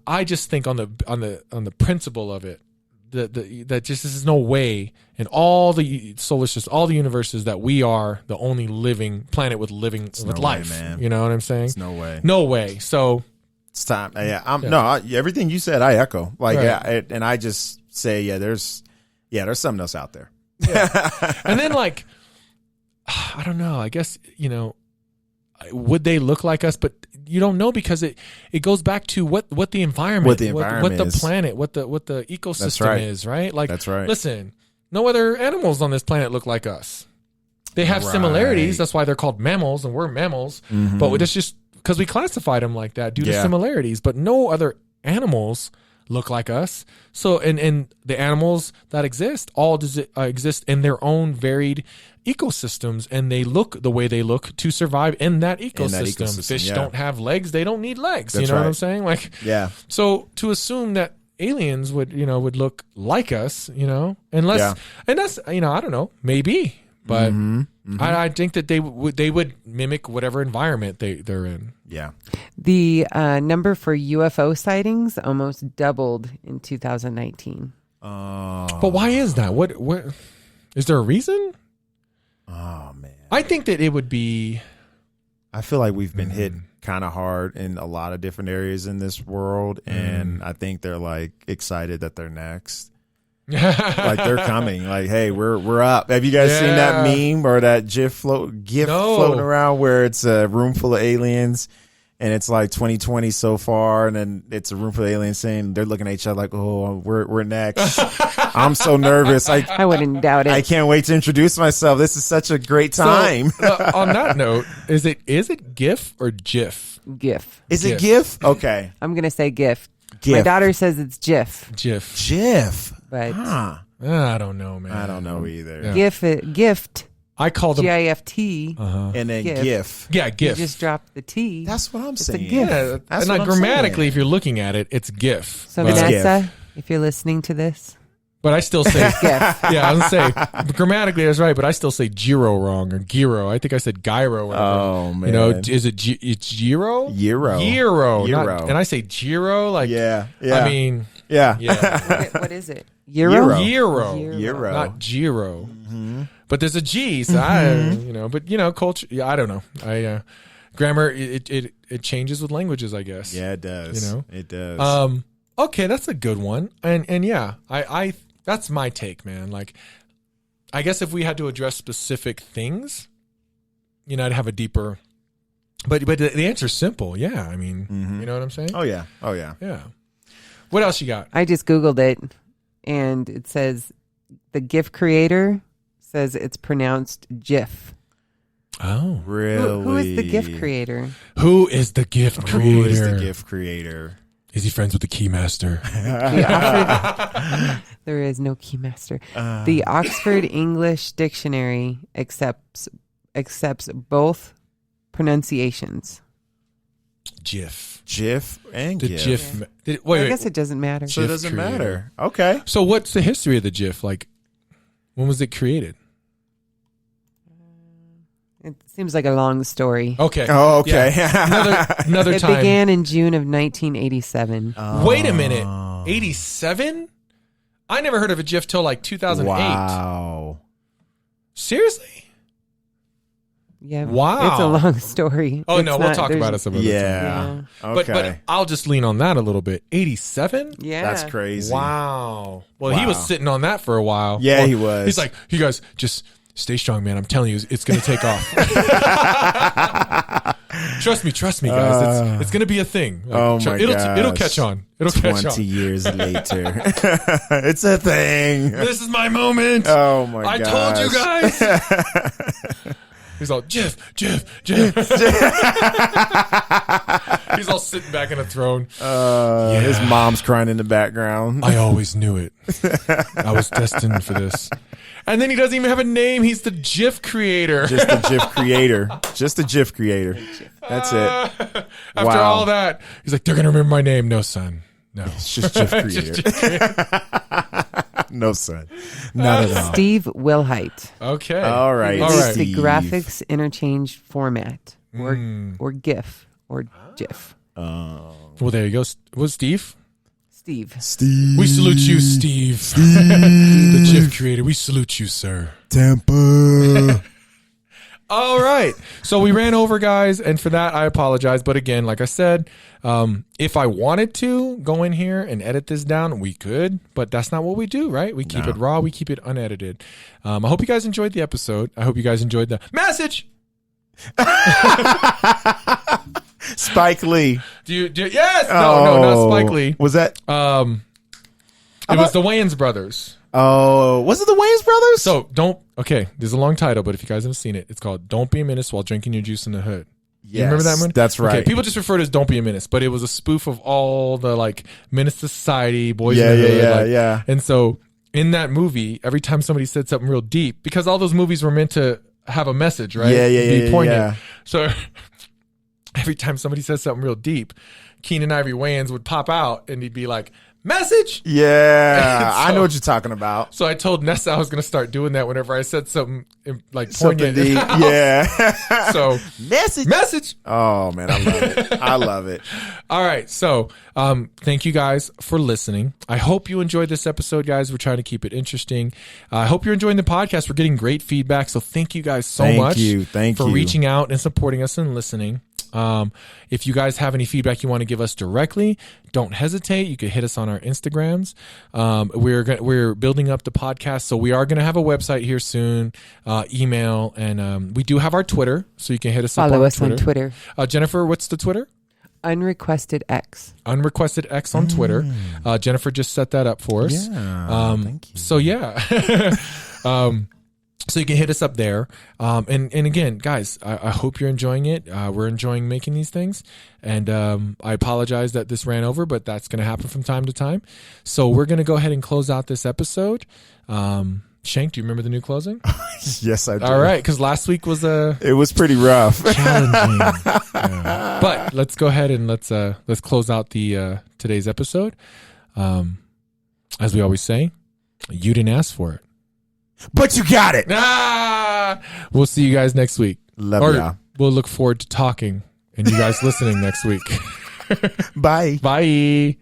I just think on the principle of it, that just there's no way in all the solar systems, all the universes, that we are the only living planet with life. Way, man. You know what I'm saying? It's no way. No way. So it's time. Everything you said, I echo. Like, right. And I just say, there's something else out there. Yeah. And then like, I don't know. I guess would they look like us? But you don't know, because it goes back to what the environment, what the planet, what the ecosystem is, right? Like, that's right. Listen, no other animals on this planet look like us. They have similarities. That's why they're called mammals, and we're mammals. Mm-hmm. But it's just because we classified them like that due to similarities. But no other animals look like us. So, and the animals that exist all exist in their own varied ecosystems, and they look the way they look to survive in that ecosystem. Fish don't have legs; they don't need legs. That's what I'm saying? Like, So to assume that aliens would look like us, unless and that's I don't know, maybe, but I think that they would mimic whatever environment they're in. Yeah. The number for UFO sightings almost doubled in 2019. But why is that? What is there a reason? Oh man, I think that it would be. I feel like we've been hit kind of hard in a lot of different areas in this world, and I think they're like excited that they're next. Like they're coming. Like, hey, we're up. Have you guys seen that meme or that GIF floating around where it's a room full of aliens? And it's like 2020 so far, and then it's a room full of aliens saying they're looking at each other like, "Oh, we're next." I'm so nervous. I wouldn't doubt it. I can't wait to introduce myself. This is such a great time. So, on that note, is it GIF or GIF? GIF. Is it GIF? Okay, I'm gonna say GIF. GIF. My daughter says it's GIF. GIF. But I don't know, man. I don't know either. Yeah. Gift. I call them GIFT, and then GIF. Yeah, GIF. You just dropped the T. That's what I'm saying. It's a GIF. Yeah, that's and what grammatically, if you're looking at it, it's GIF. So Vanessa, if you're listening to this, but I still say GIF. Yeah, I was gonna say grammatically that's right, but I still say gyro wrong or gyro. I think I said gyro. Whatever. Oh man, is it? It's gyro. Gyro. And I say gyro. Like yeah. I mean what is it? Euro. Not gyro. Mm-hmm. But there's a G, so but culture. Yeah, I don't know. Grammar it changes with languages, I guess. Yeah, it does. It does. Okay, that's a good one, and yeah, I that's my take, man. Like, I guess if we had to address specific things, I'd have a deeper. But the answer's simple. Yeah, I mean, you know what I'm saying? Oh yeah. Yeah. What else you got? I just Googled it. and it says the GIF creator says it's pronounced GIF. Oh, really? Who is the GIF creator? Who is the GIF creator? Who is the GIF creator? Is he friends with the Keymaster? There is no Keymaster. The Oxford English Dictionary accepts both pronunciations. GIF and the GIF. I guess it doesn't matter. So it doesn't matter. Okay. So what's the history of the GIF? Like, when was it created? It seems like a long story. Okay. Oh, okay. Yeah. Another time. It began in June of 1987. Wait a minute. 87? I never heard of a GIF till like 2008. Wow. Seriously? Yeah. Wow. It's a long story. Oh, no, we'll talk about it some other time. Yeah. Okay. But I'll just lean on that a little bit. 87? Yeah. That's crazy. Wow. Well, he was sitting on that for a while. Yeah, well, he was. He's like, you guys, just stay strong, man. I'm telling you, it's going to take off. Trust me, guys. It's going to be a thing. Like, it'll catch on. It'll catch on. 20 years later. It's a thing. This is my moment. Oh, my God. I told you guys. He's all, Jeff. He's all sitting back in a throne. His mom's crying in the background. I always knew it. I was destined for this. And then he doesn't even have a name. He's the GIF creator. Just the GIF creator. Just the GIF creator. That's it. After all that, he's like, they're going to remember my name. No, son. No. It's just GIF creator. No, son. Not at all. Steve Wilhite. Okay. All right. It's the graphics interchange format, or GIF, or GIF. Well, there you go. Was Steve? Steve. We salute you, Steve. The GIF creator. We salute you, sir. Tampa. All right. So we ran over, guys, and for that, I apologize. But again, like I said, if I wanted to go in here and edit this down, we could, but that's not what we do, right? We keep it raw. We keep it unedited. I hope you guys enjoyed the episode. I hope you guys enjoyed the message. Spike Lee. Do you yes? No, not Spike Lee. Was that? It was the Wayans brothers. Oh, was it the Wayans brothers? So okay, there's a long title, but if you guys haven't seen it, it's called Don't Be a Menace While Drinking Your Juice in the Hood. Yes, you remember that one? That's right. Okay, people just refer to it as Don't Be a Menace, but it was a spoof of all the like Menace to Society, Boys in the Hood. Yeah. And so in that movie, every time somebody said something real deep, because all those movies were meant to have a message, right? Be poignant. Yeah. So every time somebody says something real deep, Keenan Ivory Wayans would pop out and he'd be like, message. Yeah, so, I know what you're talking about. So I told Nessa I was going to start doing that whenever I said something like poignant. Yeah. So message. Oh man, I love it. I love it. All right. So thank you guys for listening. I hope you enjoyed this episode, guys. We're trying to keep it interesting. I hope you're enjoying the podcast. We're getting great feedback. So thank you guys so much for reaching out and supporting us and listening. If you guys have any feedback you want to give us directly, don't hesitate. You can hit us on our Instagrams. We're building up the podcast, so we are going to have a website here soon, email, and we do have our Twitter, so you can hit us up on Twitter. Follow us on Twitter. Jennifer, what's the Twitter? Unrequested X. Unrequested X on Twitter. Jennifer just set that up for us. Yeah, thank you. So yeah. So you can hit us up there. And again, guys, I hope you're enjoying it. We're enjoying making these things. And I apologize that this ran over, but that's going to happen from time to time. So we're going to go ahead and close out this episode. Shank, do you remember the new closing? Yes, I do. All right, because last week was it was pretty rough. Challenging. Yeah. But let's go ahead and let's close out the today's episode. As we always say, you didn't ask for it. But you got it. We'll see you guys next week. Love ya. We'll look forward to talking and you guys listening next week. Bye. Bye.